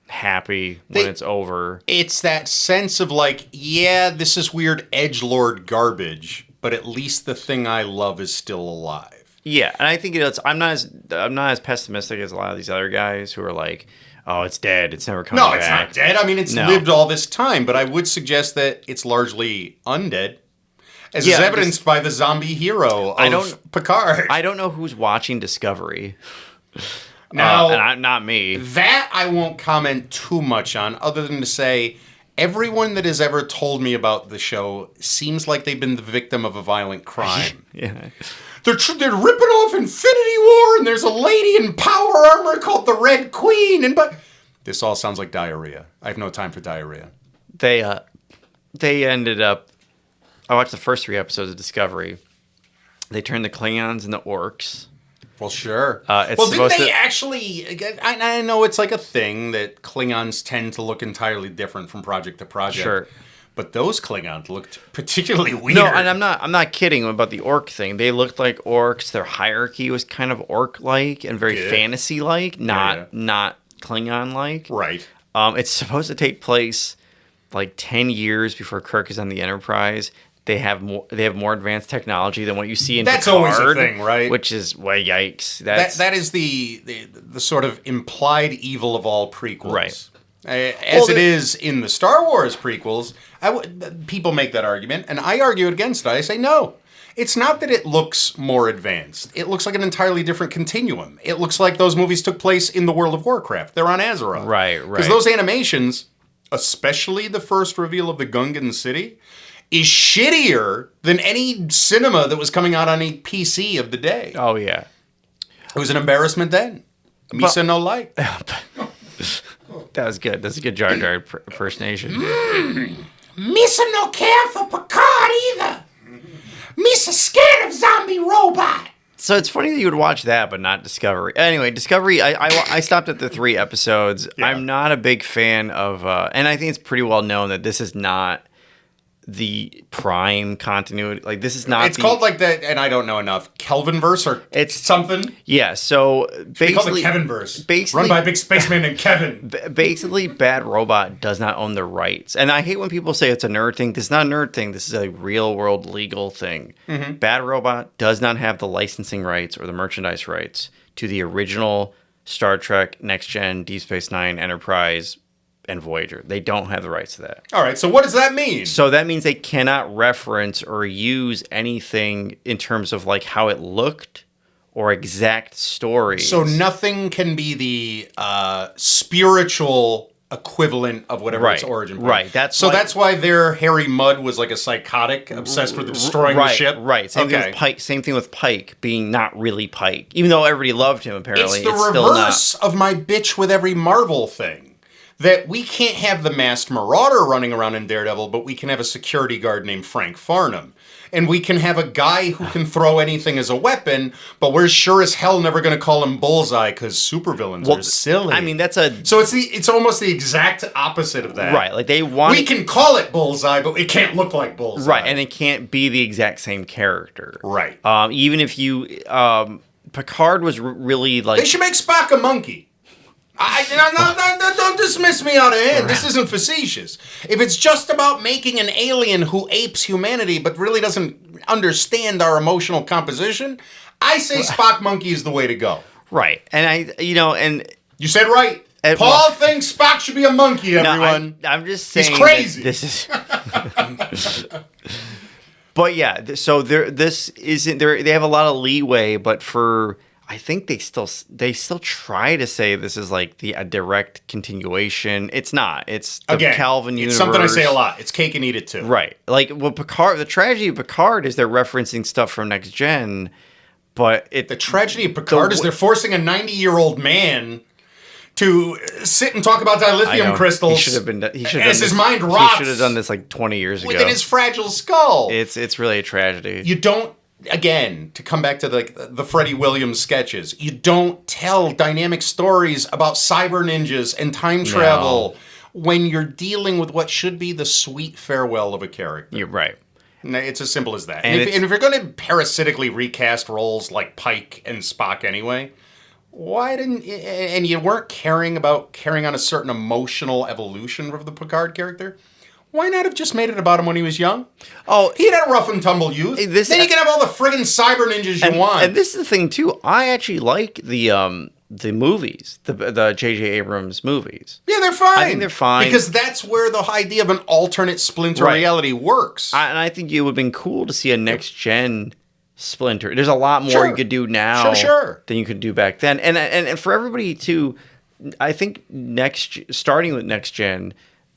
happy when it's over. It's that sense of like, yeah, this is weird edgelord garbage, but at least the thing I love is still alive. Yeah, and I think I'm not as pessimistic as a lot of these other guys who are like, oh, it's dead, it's never coming back. No, it's not dead. I mean, it's lived all this time, but I would suggest that it's largely undead. As is evidenced by the zombie hero of Picard. I don't know who's watching Discovery. Now, not me. That I won't comment too much on, other than to say everyone that has ever told me about the show seems like they've been the victim of a violent crime. Yeah. They're ripping off Infinity War, and there's a lady in power armor called the Red Queen, but this all sounds like diarrhea. I have no time for diarrhea. They ended up. I watched the first 3 episodes of Discovery. They turned the Klingons into orcs. Well, sure. Didn't they actually... I know it's like a thing that Klingons tend to look entirely different from project to project. Sure. But those Klingons looked particularly weird. No, and I'm not kidding about the orc thing. They looked like orcs. Their hierarchy was kind of orc-like and very fantasy-like, not Klingon-like. Right. It's supposed to take place like 10 years before Kirk is on the Enterprise. They have more advanced technology than what you see in Picard. That's always a thing, right? Which is, well, yikes. That is the sort of implied evil of all prequels. Right. It is in the Star Wars prequels. People make that argument, and I argue against it. I say no. It's not that it looks more advanced. It looks like an entirely different continuum. It looks like those movies took place in the World of Warcraft. They're on Azeroth. Right. Because those animations, especially the first reveal of the Gungan city, is shittier than any cinema that was coming out on a PC of the day. Oh, yeah. It was an embarrassment then. Misa no like. That was good. That's a good Jar Jar impersonation. Misa no care for Picard either. Misa scared of zombie robot. So it's funny that you would watch that, but not Discovery. Anyway, Discovery, I stopped at the 3 episodes. Yeah. I'm not a big fan of, and I think it's pretty well known that this is not the prime continuity. Like, this is not. It's called like that, and I don't know enough. Kelvinverse or it's something. Yeah. So basically, called the Kevinverse. Run by a big spaceman named Kevin. Basically, Bad Robot does not own the rights, and I hate when people say it's a nerd thing. This is not a nerd thing. This is a real world legal thing. Mm-hmm. Bad Robot does not have the licensing rights or the merchandise rights to the original Star Trek, Next Gen, Deep Space Nine, Enterprise, and Voyager. They don't have the rights to that. All right, so what does that mean? So that means they cannot reference or use anything in terms of like how it looked or exact stories. So nothing can be the spiritual equivalent of whatever its origin point. Right. That's why their Harry Mudd was like a psychotic, obsessed with destroying the ship. Right. Same thing with Pike. Same thing with Pike being not really Pike, even though everybody loved him. Apparently, it's the reverse of my bitch with every Marvel thing. That we can't have the masked marauder running around in Daredevil, but we can have a security guard named Frank Farnham. And we can have a guy who can throw anything as a weapon, but we're sure as hell never going to call him Bullseye because supervillains are silly. I mean, So it's almost the exact opposite of that. Right, like we can call it Bullseye, but it can't look like Bullseye. Right, and it can't be the exact same character. Right. Even if you... Picard was really like... They should make Spock a monkey. Don't dismiss me out of hand. This isn't facetious. If it's just about making an alien who apes humanity but really doesn't understand our emotional composition, I say Spock monkey is the way to go. Right. And you said right. Paul thinks Spock should be a monkey, everyone. No, I'm just saying... He's crazy. This is... But yeah, so this isn't... They have a lot of leeway, but for... I think they still try to say this is like a direct continuation. It's not. It's the Calvin universe. It's something I say a lot. It's cake and eat it too. Right. Like, well, Picard. The tragedy of Picard is they're referencing stuff from Next Gen, but the tragedy of Picard is they're forcing a 90-year-old man to sit and talk about dilithium crystals. He should have been. He should have. As his mind rots. He should have done this like 20 years ago. Within his fragile skull. It's really a tragedy. You don't. Again, to come back to the Freddie Williams sketches, you don't tell dynamic stories about cyber ninjas and time travel when you're dealing with what should be the sweet farewell of a character. You're right. It's as simple as that. And if you're going to parasitically recast roles like Pike and Spock anyway, why didn't... And you weren't caring on a certain emotional evolution of the Picard character... Why not have just made it about him when he was young? Oh, he had a rough and tumble youth. Then you can have all the friggin' cyber ninjas you want. And this is the thing too. I actually like the movies, the J.J. Abrams movies. Yeah, they're fine. I think they're fine because that's where the idea of an alternate Splinter reality works. And I think it would have been cool to see a next gen Splinter. There's a lot more you could do now than you could do back then. And for everybody too, I think starting with next gen.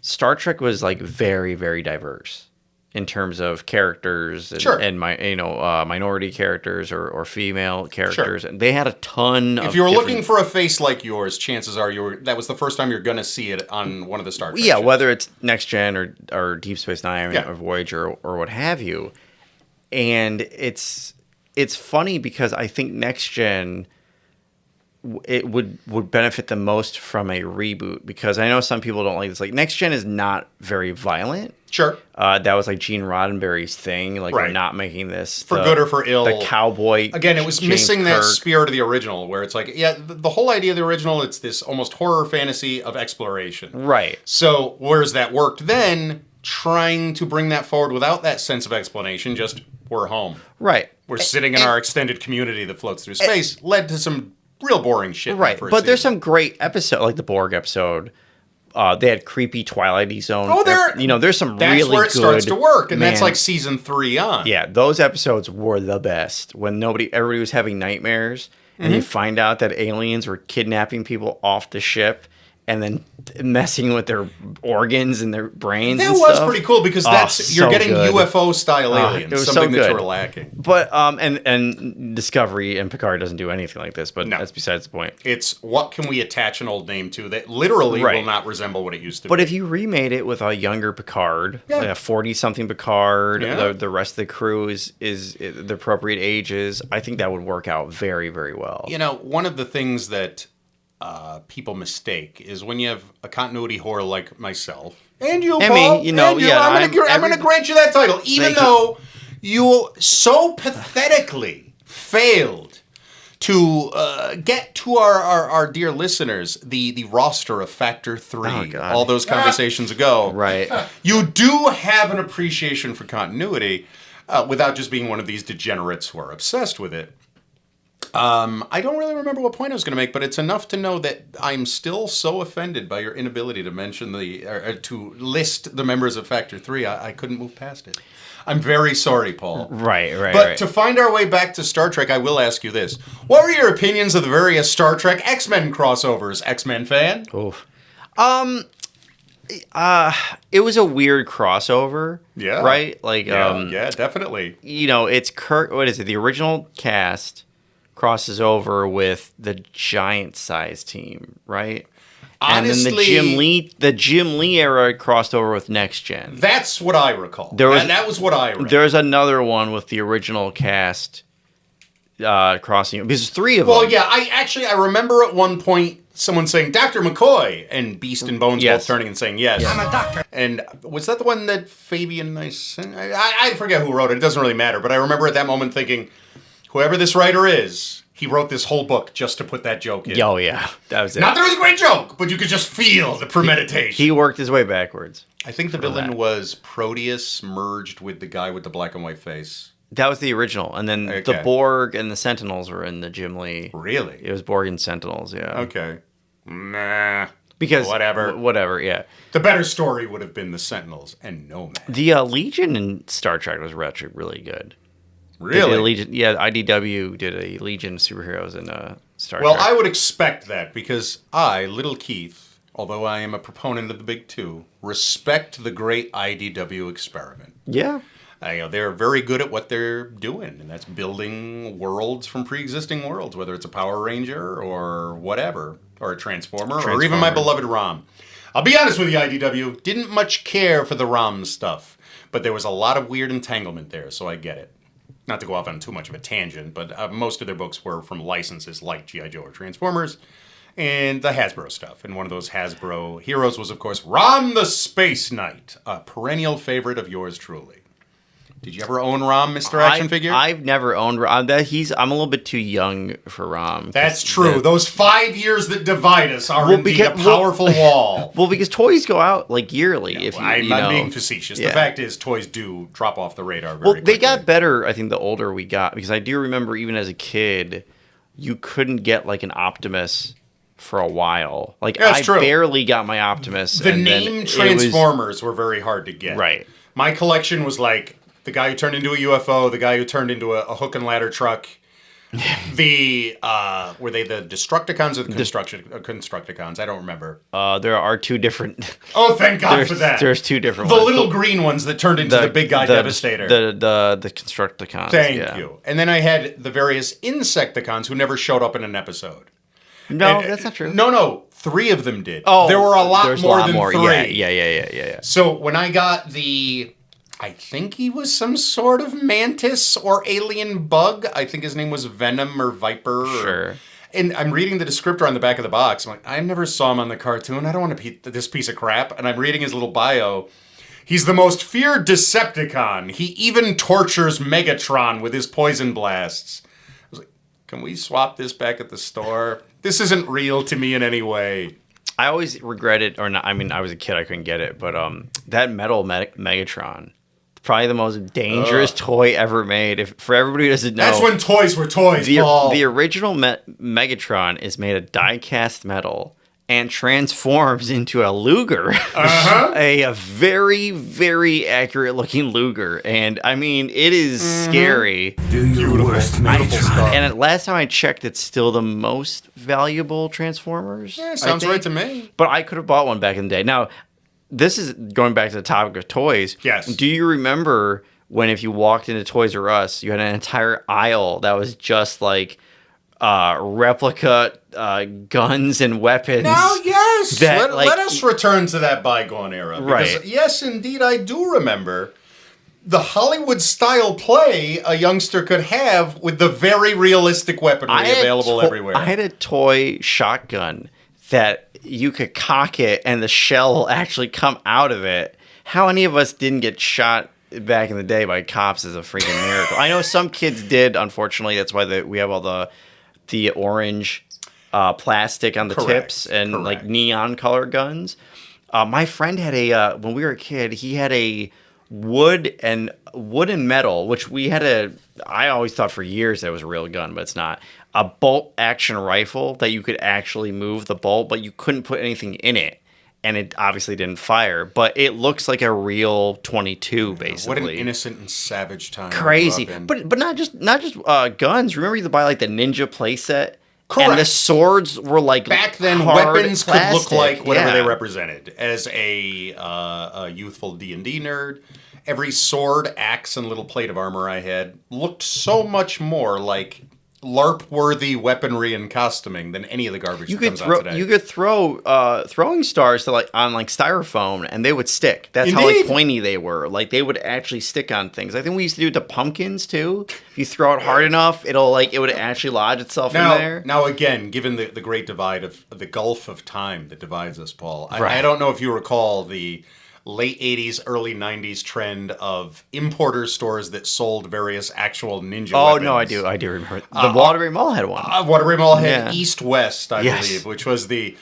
Star Trek was like very, very diverse in terms of characters and minority characters or female characters, and they had a ton. If you were looking for a face like yours, chances are that was the first time you're going to see it on one of the Star Trek shows. Whether it's Next Gen or Deep Space Nine or Voyager or what have you, and it's funny because I think Next Gen. It would benefit the most from a reboot because I know some people don't like this. Like Next Gen is not very violent. Sure. That was like Gene Roddenberry's thing. Like we're not making this for good or for ill. The cowboy. Again, it was James missing Kirk. that spirit of the original, where it's like, the whole idea of the original, it's this almost horror fantasy of exploration. Right. So whereas that worked then, trying to bring that forward without that sense of explanation, just we're home. Right. We're sitting in our extended community that floats through space, led to some real boring shit. Right, but there's some great episodes, like the Borg episode. They had creepy Twilight Zone. Oh, there's some that's really where it good, starts to work, and that's like season 3 on. Yeah, those episodes were the best when everybody was having nightmares, and you find out that aliens were kidnapping people off the ship and then messing with their organs and their brains. That and was stuff. pretty cool because you're getting UFO style aliens, it was something so that you were lacking. But and Discovery and Picard doesn't do anything like this. But that's besides the point. It's what can we attach an old name to that literally will not resemble what it used to be. But if you remade it with a younger Picard, like a 40-something Picard, the rest of the crew is the appropriate ages, I think that would work out very, very well. One of the things that people mistake is when you have a continuity whore like myself and you, Paul, I'm going to grant you that title, even though you so pathetically failed to get to our dear listeners the roster of Factor 3 all those conversations ago. Right. You do have an appreciation for continuity without just being one of these degenerates who are obsessed with it. I don't really remember what point I was going to make, but it's enough to know that I'm still so offended by your inability to mention to list the members of Factor 3. I couldn't move past it. I'm very sorry, Paul. Right. But to find our way back to Star Trek, I will ask you this. What were your opinions of the various Star Trek X-Men crossovers, X-Men fan? Oof. It was a weird crossover. Yeah. Right? Like, yeah, definitely. It's Kirk, what is it? The original cast crosses over with the giant size team, right? Honestly, and then the Jim Lee era crossed over with Next Gen. That's what I recall. That was what I read. There's another one with the original cast crossing, because 3 of them. Well, yeah, I remember at one point someone saying Dr. McCoy and Beast and Bones both turning and saying yes. I'm a doctor. And was that the one that Fabian I forget who wrote it. It doesn't really matter, but I remember at that moment thinking, whoever this writer is, he wrote this whole book just to put that joke in. Oh, yeah. That was it. Not that it was a great joke, but you could just feel the premeditation. He worked his way backwards. I think the villain was Proteus merged with the guy with the black and white face. That was the original. And then the Borg and the Sentinels were in the Jim Lee. Really? It was Borg and Sentinels, yeah. Okay. Nah. Because whatever, yeah. The better story would have been the Sentinels and Nomad. The Legion in Star Trek was really good. Really? Legion, yeah, IDW did a Legion of superheroes in Star Trek. Well, I would expect that because I, Little Keith, although I am a proponent of the Big Two, respect the great IDW experiment. Yeah. They're very good at what they're doing, and that's building worlds from pre-existing worlds, whether it's a Power Ranger or whatever, or a Transformer. Or even my beloved ROM. I'll be honest with you, IDW, didn't much care for the ROM stuff, but there was a lot of weird entanglement there, so I get it. Not to go off on too much of a tangent, but most of their books were from licenses like G.I. Joe or Transformers, and the Hasbro stuff. And one of those Hasbro heroes was, of course, Rom the Space Knight, a perennial favorite of yours truly. Did you ever own Rom, Mr. Action Figure? I've never owned Rom. I'm a little bit too young for Rom. That's true. Those 5 years that divide us are indeed a powerful wall. Well, because toys go out like yearly. Yeah, I'm not being facetious. Yeah. The fact is, toys do drop off the radar very quickly. They got better, I think, the older we got. Because I do remember, even as a kid, you couldn't get like an Optimus for a while. Like, I barely got my Optimus. The name Transformers were very hard to get. Right. My collection was like the guy who turned into a UFO, the guy who turned into a hook and ladder truck. Were they the Destructicons or the Constructicons? I don't remember. There are 2 different. Oh, thank God for that. There's 2 different ones. The little green ones that turned into the big guy Devastator. The Constructicons. Thank you. And then I had the various Insecticons who never showed up in an episode. No, that's not true. No. 3 of them did. Oh, there were a lot more than 3. Yeah. So when I got I think he was some sort of mantis or alien bug. I think his name was Venom or Viper. Sure. And I'm reading the descriptor on the back of the box. I'm like, I never saw him on the cartoon. I don't want this piece of crap. And I'm reading his little bio. He's the most feared Decepticon. He even tortures Megatron with his poison blasts. I was like, can we swap this back at the store? This isn't real to me in any way. I always regretted, or not, I mean, I was a kid, I couldn't get it, but that metal Megatron, probably the most dangerous toy ever made. For everybody who doesn't know, that's when toys were toys, Paul. The original Megatron is made of die-cast metal and transforms into a Luger, a very, very accurate-looking Luger. And, I mean, it is scary. Do your worst, Megatron. And last time I checked, it's still the most valuable Transformers. Yeah, sounds right to me. But I could have bought one back in the day. Now, this is going back to the topic of toys. Yes. Do you remember when if you walked into Toys R Us, you had an entire aisle that was just like replica guns and weapons? Now, yes. That, let us return to that bygone era. Because, right. Yes, indeed, I do remember the Hollywood-style play a youngster could have with the very realistic weaponry available everywhere. I had a toy shotgun that you could cock it and the shell will actually come out of it. How many of us didn't get shot back in the day by cops is a freaking miracle. I know some kids did, unfortunately. That's why we have all the orange plastic on the tips and like neon color guns. My friend had when we were a kid, he had a wood and metal, which I always thought for years that was a real gun, but it's not. a bolt action rifle that you could actually move the bolt, but you couldn't put anything in it. And it obviously didn't fire, but it looks like a real 22, basically. What an innocent and savage time. Crazy, but not just guns. Remember, you could buy like the Ninja playset. Correct. And the swords were like back then. hard Weapons plastic. could look like whatever Yeah. they represented. As a youthful D&D nerd, every sword, axe, and little plate of armor I had looked so much more like LARP-worthy weaponry and costuming than any of the garbage that comes out today. You could throw throwing stars to on styrofoam, and they would stick. That's how Indeed. pointy they were. Like they would actually stick on things. I think we used to do it to pumpkins too. If you throw it hard enough, it would actually lodge itself in there. Now again, given the great divide of the gulf of time that divides us, Paul, Right. I don't know if you recall the late 80s, early 90s trend of importer stores that sold various actual ninja weapons. No, I do remember. The Waterbury Mall had one. Waterbury Mall had Yeah. East West, I Yes. believe, which was the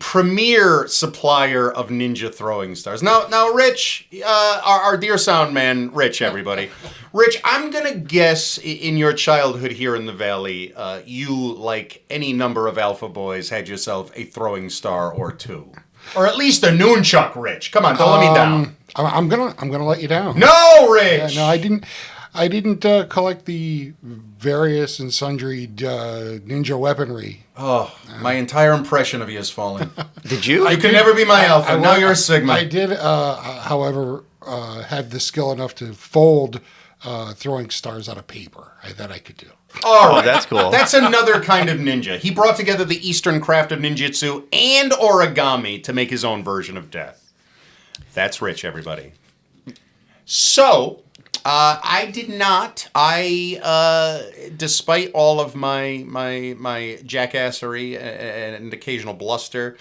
premier supplier of ninja throwing stars. Now, Rich, our dear sound man, Rich, everybody. Rich, I'm going to guess in your childhood here in the Valley, you, like any number of alpha boys, had yourself a throwing star or two. Or at least a nunchuck, Rich. Come on, don't let me down. I'm gonna let you down. No, Rich! No, I didn't collect the various and sundry ninja weaponry. Oh, my entire impression of you has fallen. Did you? You could never be my alpha. Now you're a Sigma. I did, however, have the skill enough to fold throwing stars out of paper. That I could do. All right. That's cool. That's another kind of ninja. He brought together the Eastern craft of ninjutsu and origami to make his own version of death. That's Rich, everybody. So, I did not. Despite all of my jackassery and occasional bluster,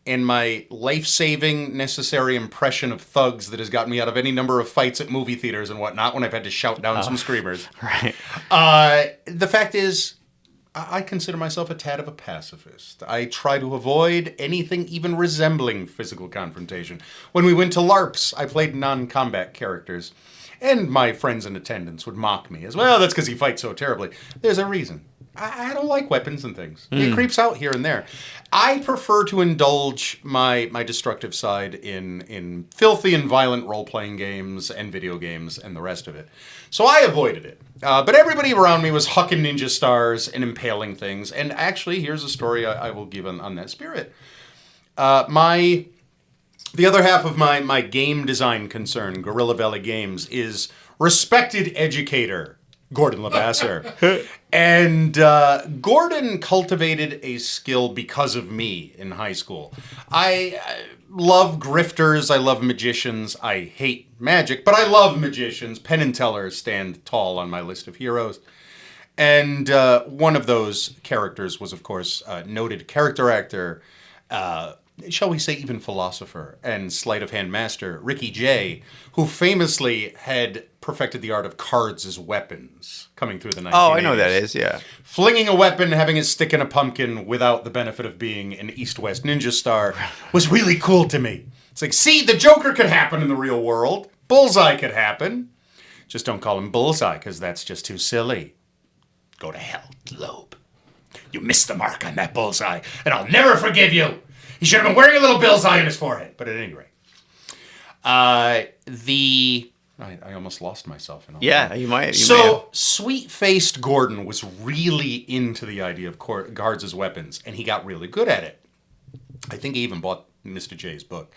and my life-saving, necessary impression of thugs that has gotten me out of any number of fights at movie theaters and whatnot when I've had to shout down some screamers. Right. The fact is, I consider myself a tad of a pacifist. I try to avoid anything even resembling physical confrontation. When we went to LARPs, I played non-combat characters. And my friends in attendance would mock me as well. That's because he fights so terribly. There's a reason. I don't like weapons and things. It creeps out here and there. I prefer to indulge my destructive side in filthy and violent role-playing games and video games and the rest of it. So I avoided it. But everybody around me was hucking ninja stars and impaling things. And actually, here's a story I will give on that spirit. The other half of my game design concern, Gorilla Valley Games, is respected educator Gordon Labasser. And Gordon cultivated a skill because of me in high school. I love grifters. I love magicians. I hate magic, but I love magicians. Penn and Teller stand tall on my list of heroes. And one of those characters was, of course, noted character actor, shall we say even philosopher, and sleight of hand master, Ricky Jay, who famously had perfected the art of cards as weapons coming through the 1980s. Oh, I know that is, yeah. Flinging a weapon, having it stick in a pumpkin without the benefit of being an East-West ninja star was really cool to me. It's like, see, the Joker could happen in the real world. Bullseye could happen. Just don't call him Bullseye, because that's just too silly. Go to hell, Loeb. You missed the mark on that bullseye, and I'll never forgive you. He should have been wearing a little bullseye on his forehead. But at any rate, I almost lost myself in all Yeah, that. you might. So sweet-faced Gordon was really into the idea of guards as weapons, and he got really good at it. I think he even bought Mr. J's book.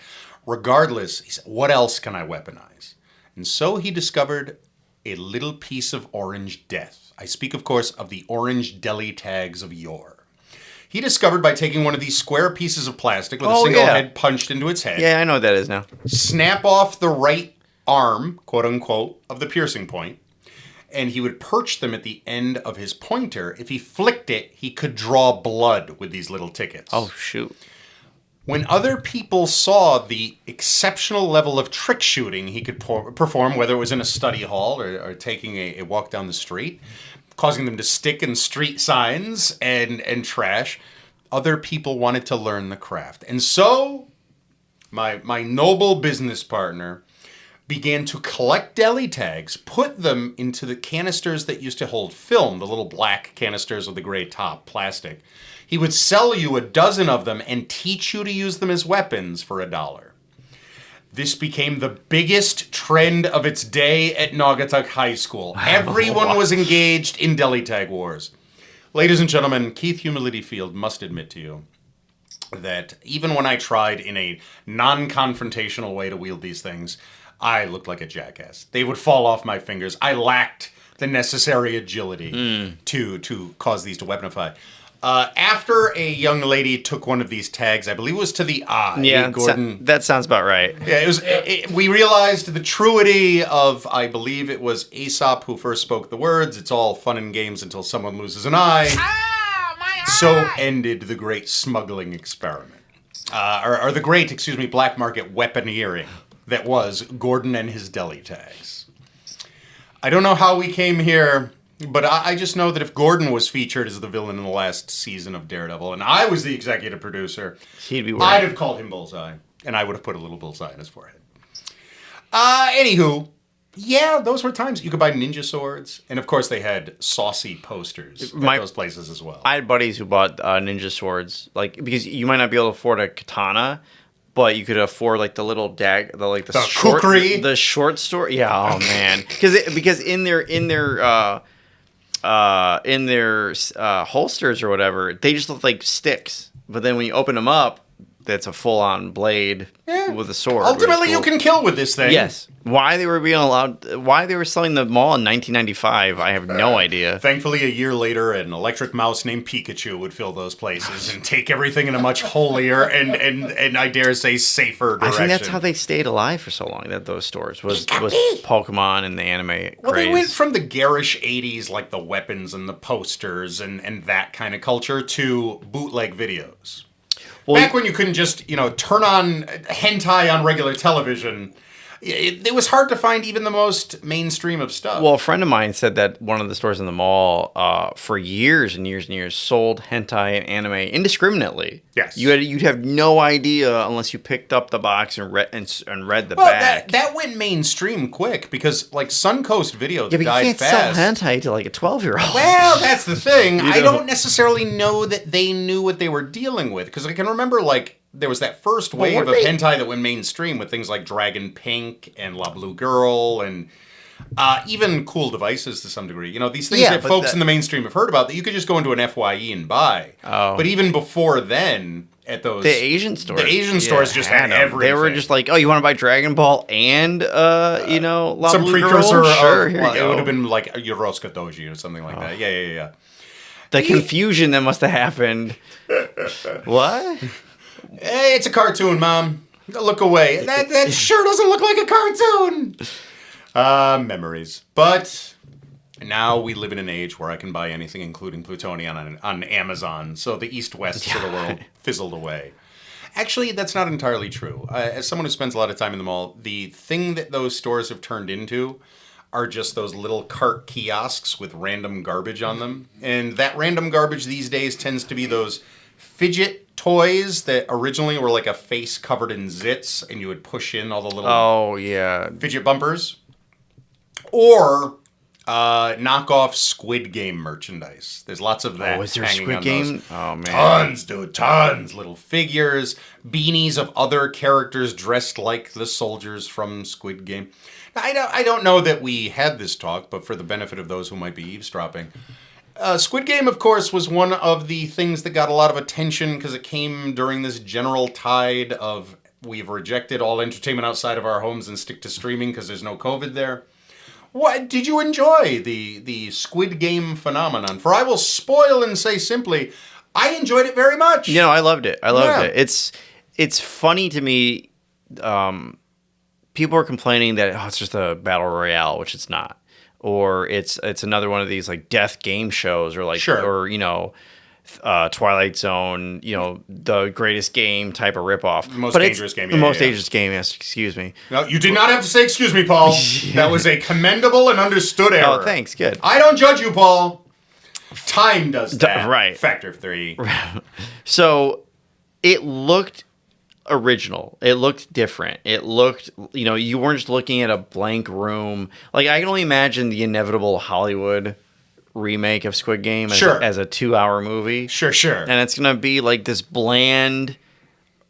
Regardless, he said, what else can I weaponize? And so he discovered a little piece of orange death. I speak, of course, of the orange deli tags of yore. He discovered by taking one of these square pieces of plastic with a single head punched into its head. Yeah, I know what that is now. Snap off the right arm, quote unquote, of the piercing point, and he would perch them at the end of his pointer. If he flicked it, he could draw blood with these little tickets. Oh, shoot. When other people saw the exceptional level of trick shooting he could perform, whether it was in a study hall or taking a walk down the street, causing them to stick in street signs and trash, other people wanted to learn the craft. And so, my noble business partner began to collect deli tags, put them into the canisters that used to hold film, the little black canisters with the gray top, plastic. He would sell you a dozen of them and teach you to use them as weapons for $1. This became the biggest trend of its day at Naugatuck High School. Everyone was engaged in deli tag wars. Ladies and gentlemen, Keith Humility Field must admit to you that even when I tried in a non-confrontational way to wield these things, I looked like a jackass. They would fall off my fingers. I lacked the necessary agility to cause these to weaponify. After a young lady took one of these tags, I believe it was to the eye. Yeah, Gordon. that sounds about right. Yeah, we realized the truity of, I believe it was Aesop who first spoke the words, "It's all fun and games until someone loses an eye." Oh, my eye! So ended the great smuggling experiment. Or the great, black market weaponeering that was Gordon and his deli tags. I don't know how we came here, but I just know that if Gordon was featured as the villain in the last season of Daredevil, and I was the executive producer, He'd be I'd have called him Bullseye, and I would have put a little bullseye on his forehead. Anywho, yeah, those were times. You could buy ninja swords, and of course they had saucy posters at those places as well. I had buddies who bought ninja swords, because you might not be able to afford a katana, but you could afford the little the short, kukri? the short sword. Yeah, oh man, because in their holsters or whatever, they just look like sticks. But then when you open them up, that's a full-on blade with a sword. Ultimately, you can kill with this thing. Yes. Why they were selling them all in 1995, I have no idea. Thankfully, a year later, an electric mouse named Pikachu would fill those places and take everything in a much holier and I dare say safer direction. I think that's how they stayed alive for so long. That those stores was Pokemon and the anime craze. Well, they went from the garish 80s, like the weapons and the posters and that kind of culture, to bootleg videos. Well, back when you couldn't just, turn on hentai on regular television, it was hard to find even the most mainstream of stuff. Well, a friend of mine said that one of the stores in the mall for years and years and years sold hentai and anime indiscriminately. Yes. You'd have no idea unless you picked up the box and read the back. That went mainstream quick because, Suncoast Video but died you can't fast. sell hentai to a 12-year-old. Well, that's the thing. I don't necessarily know that they knew what they were dealing with because I can remember, there was that first wave of hentai that went mainstream with things like Dragon Pink and La Blue Girl and even Cool Devices to some degree. These things that folks in the mainstream have heard about that you could just go into an FYE and buy. Oh. But even before then, at those... The Asian stores. The Asian stores just had everything. They were just like, oh, you want to buy Dragon Ball and, La some Blue precursor Girl? Sure, here you go. It would have been like Yorosuka Doji or something like that. Yeah. The confusion that must have happened. What? Hey, it's a cartoon, Mom. Look away. That sure doesn't look like a cartoon. Memories. But now we live in an age where I can buy anything, including plutonium, on Amazon. So the East-West of the world fizzled away. Actually, that's not entirely true. As someone who spends a lot of time in the mall, the thing that those stores have turned into are just those little cart kiosks with random garbage on them. And that random garbage these days tends to be those fidget toys that originally were like a face covered in zits and you would push in all the little fidget bumpers. Or knockoff Squid Game merchandise. There's lots of that. Oh, is there hanging Squid on Game? Those. Oh, man. Tons, dude. Tons. Little figures, beanies of other characters dressed like the soldiers from Squid Game. Now, I don't know that we had this talk, but for the benefit of those who might be eavesdropping, Squid Game, of course, was one of the things that got a lot of attention because it came during this general tide of we've rejected all entertainment outside of our homes and stick to streaming because there's no COVID there. What did you enjoy the Squid Game phenomenon? For I will spoil and say simply, I enjoyed it very much. I loved it. I loved it. It's funny to me. People are complaining that it's just a battle royale, which it's not. Or it's another one of these death game shows, or Twilight Zone, the greatest game type of ripoff. The most dangerous game. The most dangerous game. Yes, excuse me. No, you did not have to say excuse me, Paul. That was a commendable and understood error. Oh, thanks. Good. I don't judge you, Paul. Time does that. Right. Factor 3. So it looked original. It looked different. It looked, you weren't just looking at a blank room. Like, I can only imagine the inevitable Hollywood remake of Squid Game as a 2-hour movie. Sure. And it's going to be like this bland,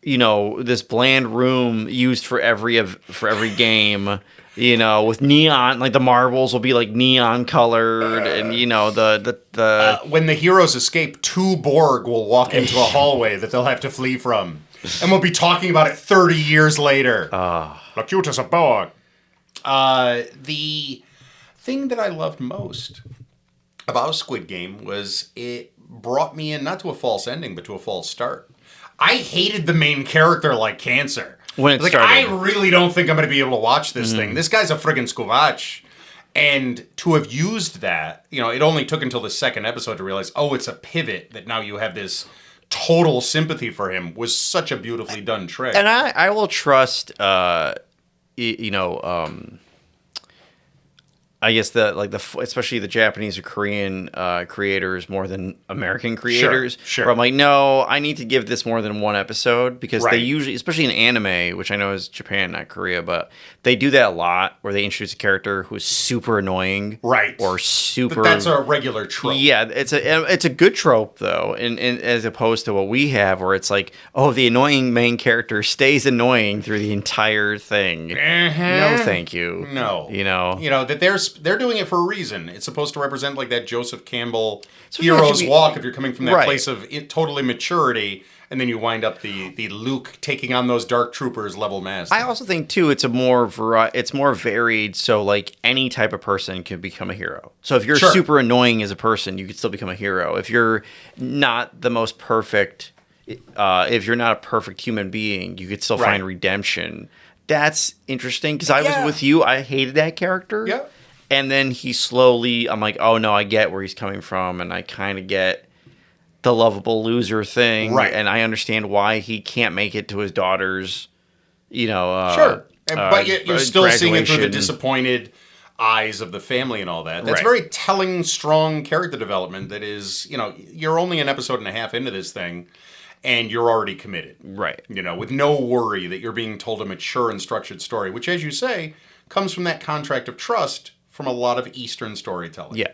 room used for every game, with neon, like the marbles will be like neon colored, and when the heroes escape, 2 Borg will walk into a hallway that they'll have to flee from. And we'll be talking about it 30 years later. Look cute as a Borg. The thing that I loved most about Squid Game was it brought me in not to a false ending, but to a false start. I hated the main character like cancer. When it started. I really don't think I'm going to be able to watch this thing. This guy's a friggin' Squatch. And to have used that, it only took until the second episode to realize, it's a pivot that now you have this total sympathy for him, was such a beautifully done trick. And I will trust, I guess especially the Japanese or Korean creators more than American creators. Sure. Where I'm like, no, I need to give this more than one episode, because they usually, especially in anime, which I know is Japan, not Korea, but they do that a lot where they introduce a character who's super annoying, right? Or super. But that's a regular trope. Yeah, it's a good trope though, and as opposed to what we have, where it's like, the annoying main character stays annoying through the entire thing. No, thank you. No, that they're doing it for a reason. It's supposed to represent like that Joseph Campbell hero's walk if you're coming from that place of total immaturity, and then you wind up the Luke taking on those Dark Troopers level master. I also think too it's more varied, so like any type of person can become a hero. So if you're super annoying as a person, you could still become a hero. If you're not the most perfect, if you're not a perfect human being, you could still find redemption. That's interesting, because I was with you. I hated that character. Yeah. And then he slowly, I'm like, oh no, I get where he's coming from, and I kind of get the lovable loser thing, right? And I understand why he can't make it to his daughter's, but you're still seeing it through the disappointed eyes of the family and all that. That's very telling, strong character development. That is, you're only an episode and a half into this thing, and you're already committed, right? With no worry that you're being told a mature and structured story, which, as you say, comes from that contract of trust from a lot of Eastern storytelling. Yeah.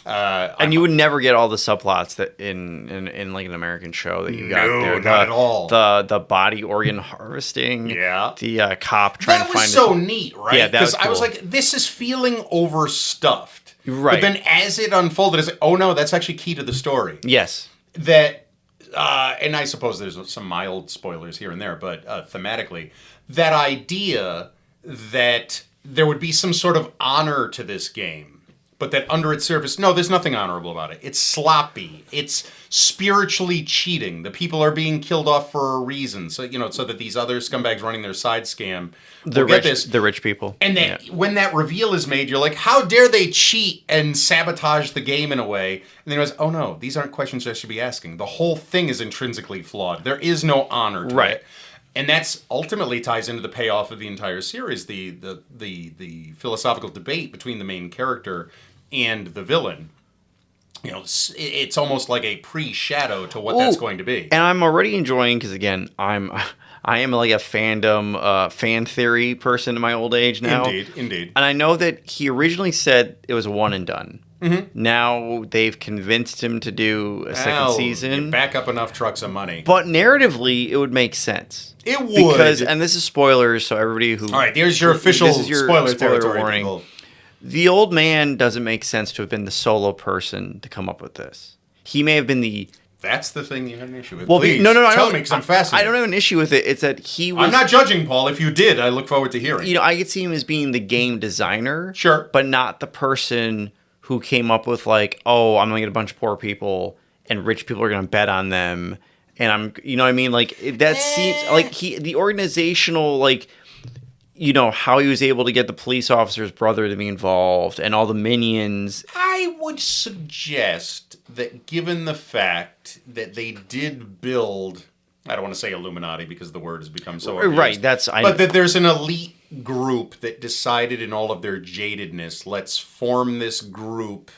And you would never get all the subplots that in like an American show that you got there. Not at all. The body organ harvesting. Yeah. The cop trying to find. That was so neat, right? Yeah, that was cool. I was like, this is feeling overstuffed. Right. But then as it unfolded, it's like, oh no, that's actually key to the story. Yes. That, and I suppose there's some mild spoilers here and there, but thematically, that idea that there would be some sort of honor to this game, but that under its surface, no, there's nothing honorable about it. It's sloppy. It's spiritually cheating. The people are being killed off for a reason. So, so that these other scumbags running their side scam will get this. The rich people. And then when that reveal is made, you're like, how dare they cheat and sabotage the game in a way? And then you realize, oh no, these aren't questions I should be asking. The whole thing is intrinsically flawed. There is no honor to it. And that's ultimately ties into the payoff of the entire series, the philosophical debate between the main character and the villain. It's almost like a pre-shadow to what that's going to be. And I'm already enjoying, because again, I am like a fan theory person in my old age now. Indeed. And I know that he originally said it was a one and done. Mm-hmm. Now they've convinced him to do a second season. Back up enough trucks of money. But narratively, it would make sense. It would. Because, and this is spoilers, so everybody who... All right, there's your official spoiler territory, warning. People. The old man doesn't make sense to have been the solo person to come up with this. He may have been the... That's the thing you have an issue with. Well, please, no, tell me, because I'm fascinated. I don't have an issue with it. It's that he was... I'm not judging, Paul. If you did, I look forward to hearing. I could see him as being the game designer. Sure. But not the person who came up with like, oh, I'm going to get a bunch of poor people and rich people are going to bet on them. And I'm, you know what I mean? Like, that seems like the organizational, like, how he was able to get the police officer's brother to be involved and all the minions. I would suggest that given the fact that they did build, I don't want to say Illuminati because the word has become so abused, right. But that there's an elite group that decided in all of their jadedness, let's form this group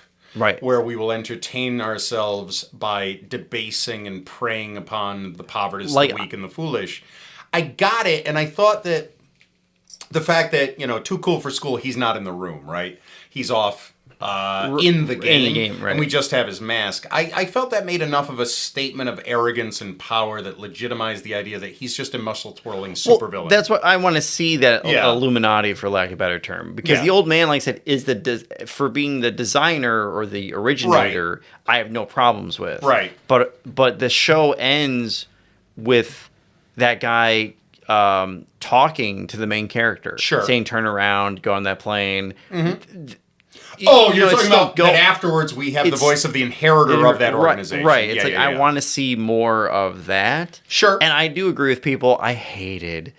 where we will entertain ourselves by debasing and preying upon the poverty, the weak, and the foolish. I got it, and I thought that the fact that, too cool for school, he's not in the room, right? He's off in the game, right. and we just have his mask. I felt that made enough of a statement of arrogance and power that legitimized the idea that he's just a muscle-twirling supervillain. That's what I want to see, that Illuminati, for lack of a better term. Because the old man, like I said, is for being the designer or the originator, I have no problems with. Right. But the show ends with that guy talking to the main character. Sure. Saying, turn around, go on that plane. Mm-hmm. You're talking about that afterwards we have the voice of the inheritor of that organization. Right. It's I want to see more of that. Sure. And I do agree with people. I hated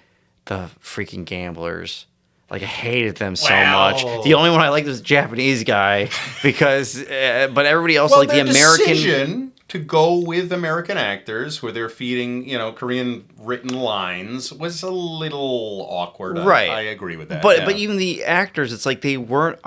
the freaking gamblers. Like, I hated them so much. The only one I liked was the Japanese guy because, but everybody else, like the American decision to go with American actors where they're feeding, Korean written lines was a little awkward. Right. I agree with that. But even the actors, it's like they weren't.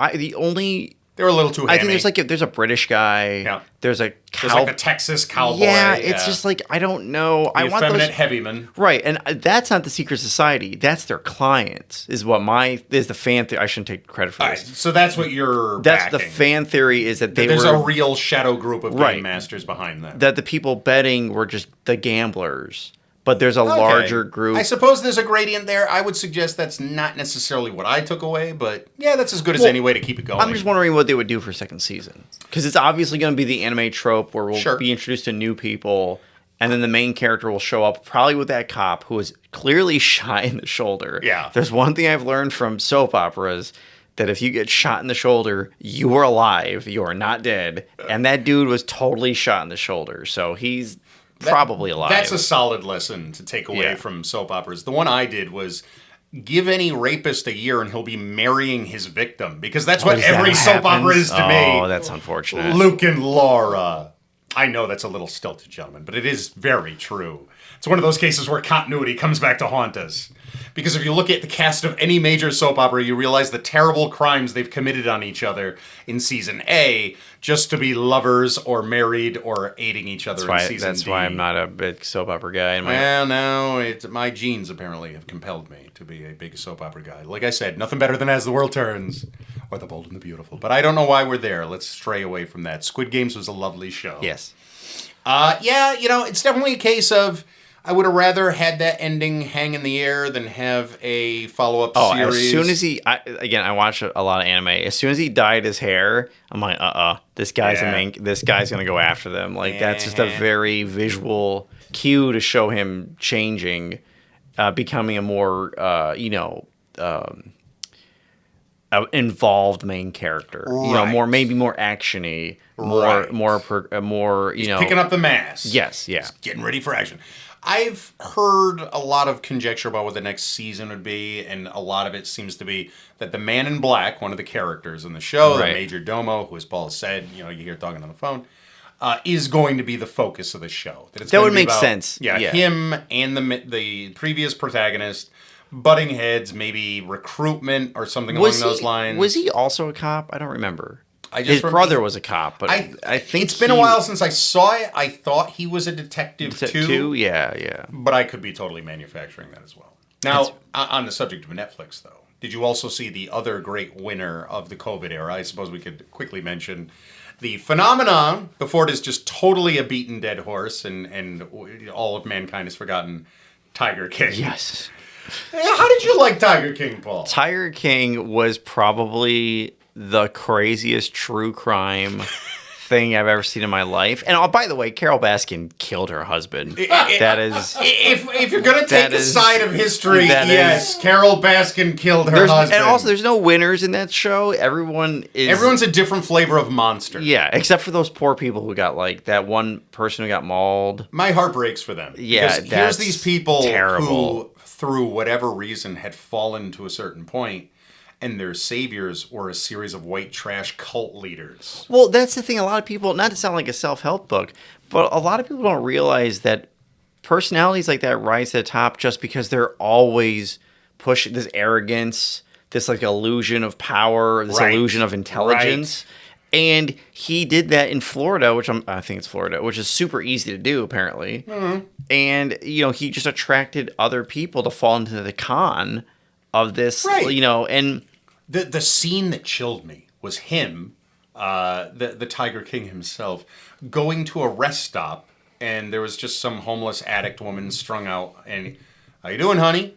They were a little too hammy. I think there's a British guy. Yeah. There's like a Texas cowboy. Yeah, it's just like, I don't know. I want effeminate heavyman. Right, and that's not the secret society. That's their clients. Is the fan theory. I shouldn't take credit for this. So that's what you're. That's backing. the fan theory. Is that there's a real shadow group of game masters behind them. That the people betting were just the gamblers. But there's a larger group. I suppose there's a gradient there. I would suggest that's not necessarily what I took away, but yeah, that's as good as any way to keep it going. I'm just wondering what they would do for second season. Because it's obviously going to be the anime trope where we'll be introduced to new people, and then the main character will show up probably with that cop who is clearly shot in the shoulder. Yeah. There's one thing I've learned from soap operas, that if you get shot in the shoulder, you are alive. You are not dead. And that dude was totally shot in the shoulder. So he's probably alive. That's a solid lesson to take away from soap operas. The one I did was give any rapist a year and he'll be marrying his victim, because that's what every soap opera is to me. Oh, that's unfortunate. Luke and Laura. I know that's a little stilted, gentlemen, but it is very true. It's one of those cases where continuity comes back to haunt us. Because if you look at the cast of any major soap opera, you realize the terrible crimes they've committed on each other in season A, just to be lovers or married or aiding each other in season D. That's why I'm not a big soap opera guy. Well, no, my genes apparently have compelled me to be a big soap opera guy. Like I said, nothing better than As the World Turns or The Bold and the Beautiful. But I don't know why we're there. Let's stray away from that. Squid Games was a lovely show. Yes. It's definitely a case of I would have rather had that ending hang in the air than have a follow-up series. As soon as I watch a lot of anime. As soon as he dyed his hair, I'm like, this guy's this guy's gonna go after them. Like that's just a very visual cue to show him changing, becoming a more involved main character. Right. Maybe more actiony, more. He's picking up the mask. Yes, yeah. He's getting ready for action. I've heard a lot of conjecture about what the next season would be, and a lot of it seems to be that the man in black, one of the characters in the show, the Major Domo, who, as Paul said, you hear talking on the phone, is going to be the focus of the show. That would make sense. Yeah, him and the previous protagonist butting heads, maybe recruitment or something along those lines. Was he also a cop? I don't remember. His brother was a cop, but I think it's been a while since I saw it. I thought he was a detective too. Yeah. But I could be totally manufacturing that as well. Now, on the subject of Netflix, though, did you also see the other great winner of the COVID era? I suppose we could quickly mention the phenomenon before it is just totally a beaten dead horse and all of mankind has forgotten, Tiger King. Yes. How did you like Tiger King, Paul? Tiger King was probably the craziest true crime thing I've ever seen in my life. And by the way, Carol Baskin killed her husband. That is... If you're going to take a side of history, yes, Carol Baskin killed her husband. And also, there's no winners in that show. Everyone's a different flavor of monster. Yeah, except for those poor people who got, that one person who got mauled. My heart breaks for them. Yeah, because here's these people terrible. Who, through whatever reason, had fallen to a certain point, and their saviors were a series of white trash cult leaders. Well, that's the thing. A lot of people, not to sound like a self-help book, but a lot of people don't realize that personalities like that rise to the top just because they're always pushing this arrogance, this illusion of power, this illusion of intelligence. And he did that in Florida, which I think it's Florida, which is super easy to do, apparently. Mm-hmm. And, he just attracted other people to fall into the con of this, and... The scene that chilled me was him, the Tiger King himself, going to a rest stop, and there was just some homeless addict woman strung out, and, how you doing, honey?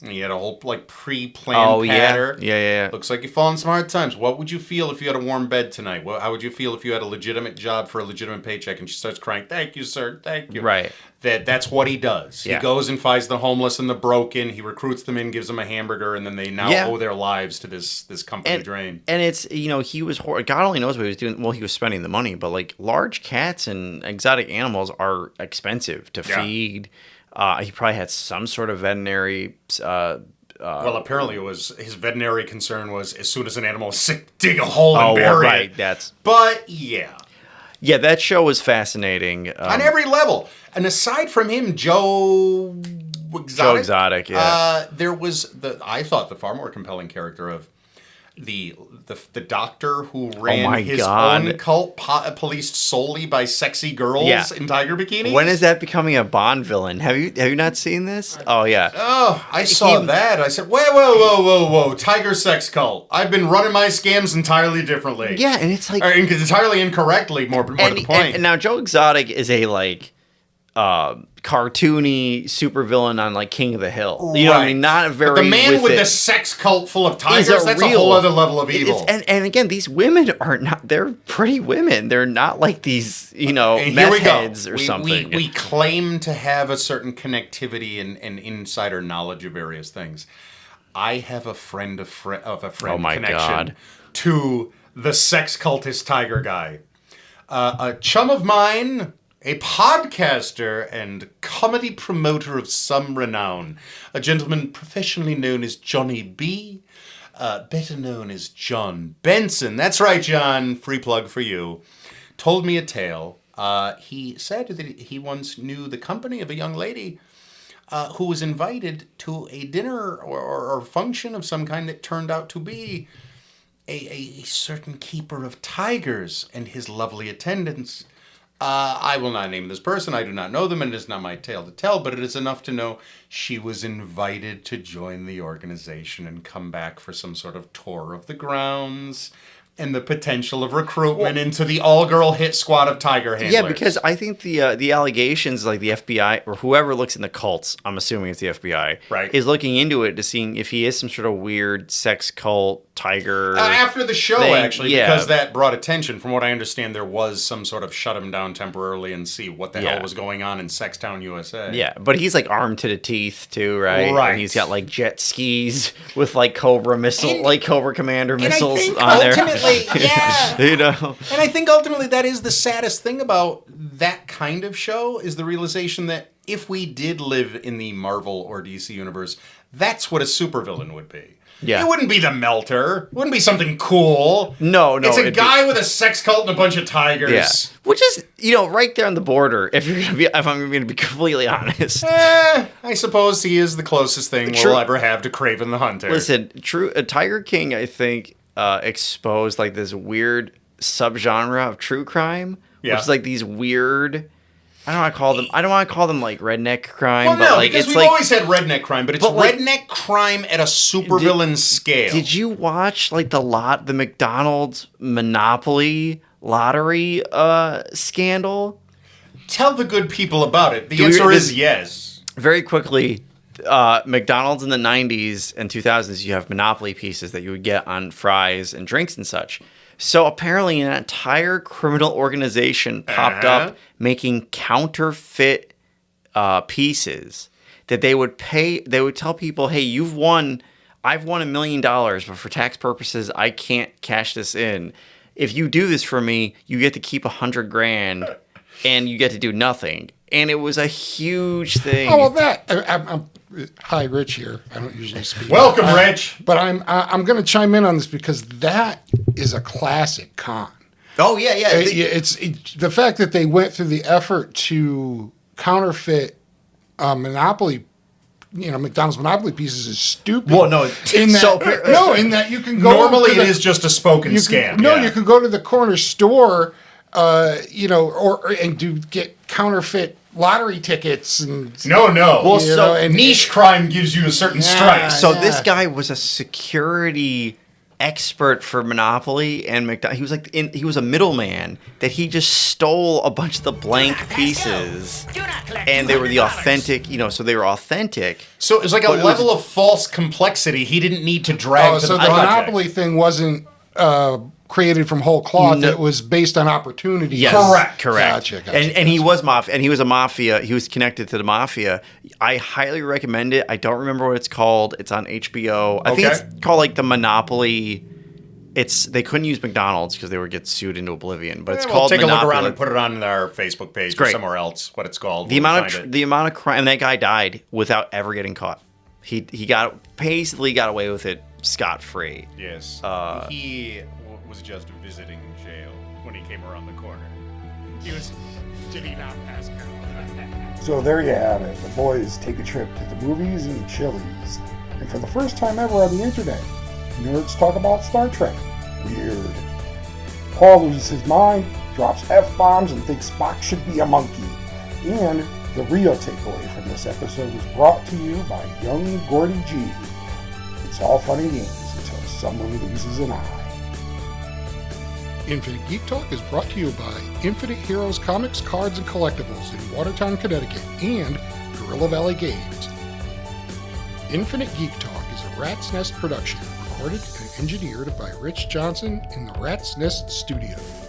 And he had a whole, pre-planned patter. Yeah. Looks like you're falling some hard times. What would you feel if you had a warm bed tonight? How would you feel if you had a legitimate job for a legitimate paycheck? And she starts crying, thank you, sir, thank you. Right. That's what he does. Yeah. He goes and finds the homeless and the broken. He recruits them in, gives them a hamburger, and then they now owe their lives to this company drain. And it's, he was, God only knows what he was doing. Well, he was spending the money, but, large cats and exotic animals are expensive to feed. He probably had some sort of veterinary... well, apparently his veterinary concern was as soon as an animal is sick, dig a hole and bury it. But, yeah. Yeah, that show was fascinating. On every level. And aside from him, Joe Exotic, there was, I thought, the far more compelling character of the doctor who ran his own cult policed solely by sexy girls in tiger bikinis. When is that becoming a Bond villain? Have you not seen this? Oh yeah. Oh, I saw that. I said, whoa, tiger sex cult. I've been running my scams entirely differently. Yeah, and it's like entirely incorrectly. More to the point. And now Joe Exotic is a cartoony supervillain on King of the Hill. You know what I mean? Not a very... But the man with the sex cult full of tigers, that's a whole other level of evil. And again, these women are not... They're pretty women. They're not like these, meth heads or something. We claim to have a certain connectivity and insider knowledge of various things. I have a friend of a friend connection to the sex cultist tiger guy. A chum of mine... A podcaster and comedy promoter of some renown. A gentleman professionally known as Johnny B. Better known as John Benson. That's right, John. Free plug for you. Told me a tale. He said that he once knew the company of a young lady who was invited to a dinner or function of some kind that turned out to be a certain keeper of tigers and his lovely attendants. I will not name this person. I do not know them, and it is not my tale to tell, but it is enough to know she was invited to join the organization and come back for some sort of tour of the grounds and the potential of recruitment into the all-girl hit squad of tiger handlers. Yeah, because I think the allegations, the FBI, or whoever looks in the cults, I'm assuming it's the FBI, is looking into it to seeing if he is some sort of weird sex cult tiger after the show, thing. Actually, because that brought attention. From what I understand, there was some sort of shut him down temporarily and see what the hell was going on in Sextown, USA. Yeah, but he's armed to the teeth too, right? Right. And he's got jet skis with Cobra Cobra Commander missiles on there. Yeah. And I think ultimately that is the saddest thing about that kind of show is the realization that if we did live in the Marvel or DC universe, that's what a supervillain would be. Yeah. It wouldn't be the Melter. It wouldn't be something cool. No. It's a guy with a sex cult and a bunch of tigers. Yeah. Which is, right there on the border, if I'm going to be completely honest. I suppose he is the closest thing we'll ever have to Kraven the Hunter. Listen, Tiger King, I think, exposed this weird subgenre of true crime, which is these weird... I don't want to call them redneck crime. Well, no, because we've always had redneck crime, but it's redneck crime at a supervillain scale. Did you watch the McDonald's Monopoly lottery scandal? Tell the good people about it. The answer is yes. Very quickly, McDonald's in the 90s and 2000s, you have Monopoly pieces that you would get on fries and drinks and such. So apparently an entire criminal organization popped up making counterfeit pieces that they would tell people, hey, I've won $1 million, but for tax purposes, I can't cash this in. If you do this for me, you get to keep $100,000 and you get to do nothing. And it was a huge thing. Oh, well, I'm hi, Rich here. I don't usually speak. Welcome, Rich. But I'm going to chime in on this because that is a classic con. Oh yeah. It's the fact that they went through the effort to counterfeit Monopoly McDonald's Monopoly pieces is stupid. Well, no. In that you can go. Normally, it is just a spoken scam. You can go to the corner store, and get counterfeit lottery tickets and No. Well, and niche crime gives you a certain strike. So this guy was a security expert for Monopoly and McDonald's. He was a middleman that he just stole a bunch of the blank pieces, and they were the authentic. So they were authentic. So it was like a level of false complexity he didn't need to drag to the project. Monopoly thing wasn't created from whole cloth. No. It was based on opportunity. Yes. Correct. Gotcha. And he was mafia, and he was a mafia. He was connected to the mafia. I highly recommend it. I don't remember what it's called. It's on HBO. I think it's called like the Monopoly. They couldn't use McDonald's because they would get sued into oblivion. But it's called. Take Monopoly. a look around and put it on our Facebook page or somewhere else. What it's called. The amount of crime, and that guy died without ever getting caught. He basically got away with it scot-free. Yes. He was just visiting jail when he came around the corner. Did he not pass go? So there you have it. The boys take a trip to the movies and Chili's. And for the first time ever on the internet, nerds talk about Star Trek. Weird. Paul loses his mind, drops F-bombs, and thinks Spock should be a monkey. And the real takeaway from this episode was brought to you by young Gordy G. It's all fun and games until someone loses an eye. Infinite Geek Talk is brought to you by Infinite Heroes Comics, Cards, and Collectibles in Watertown, Connecticut, and Gorilla Valley Games. Infinite Geek Talk is a Rat's Nest production, recorded and engineered by Rich Johnson in the Rat's Nest Studios.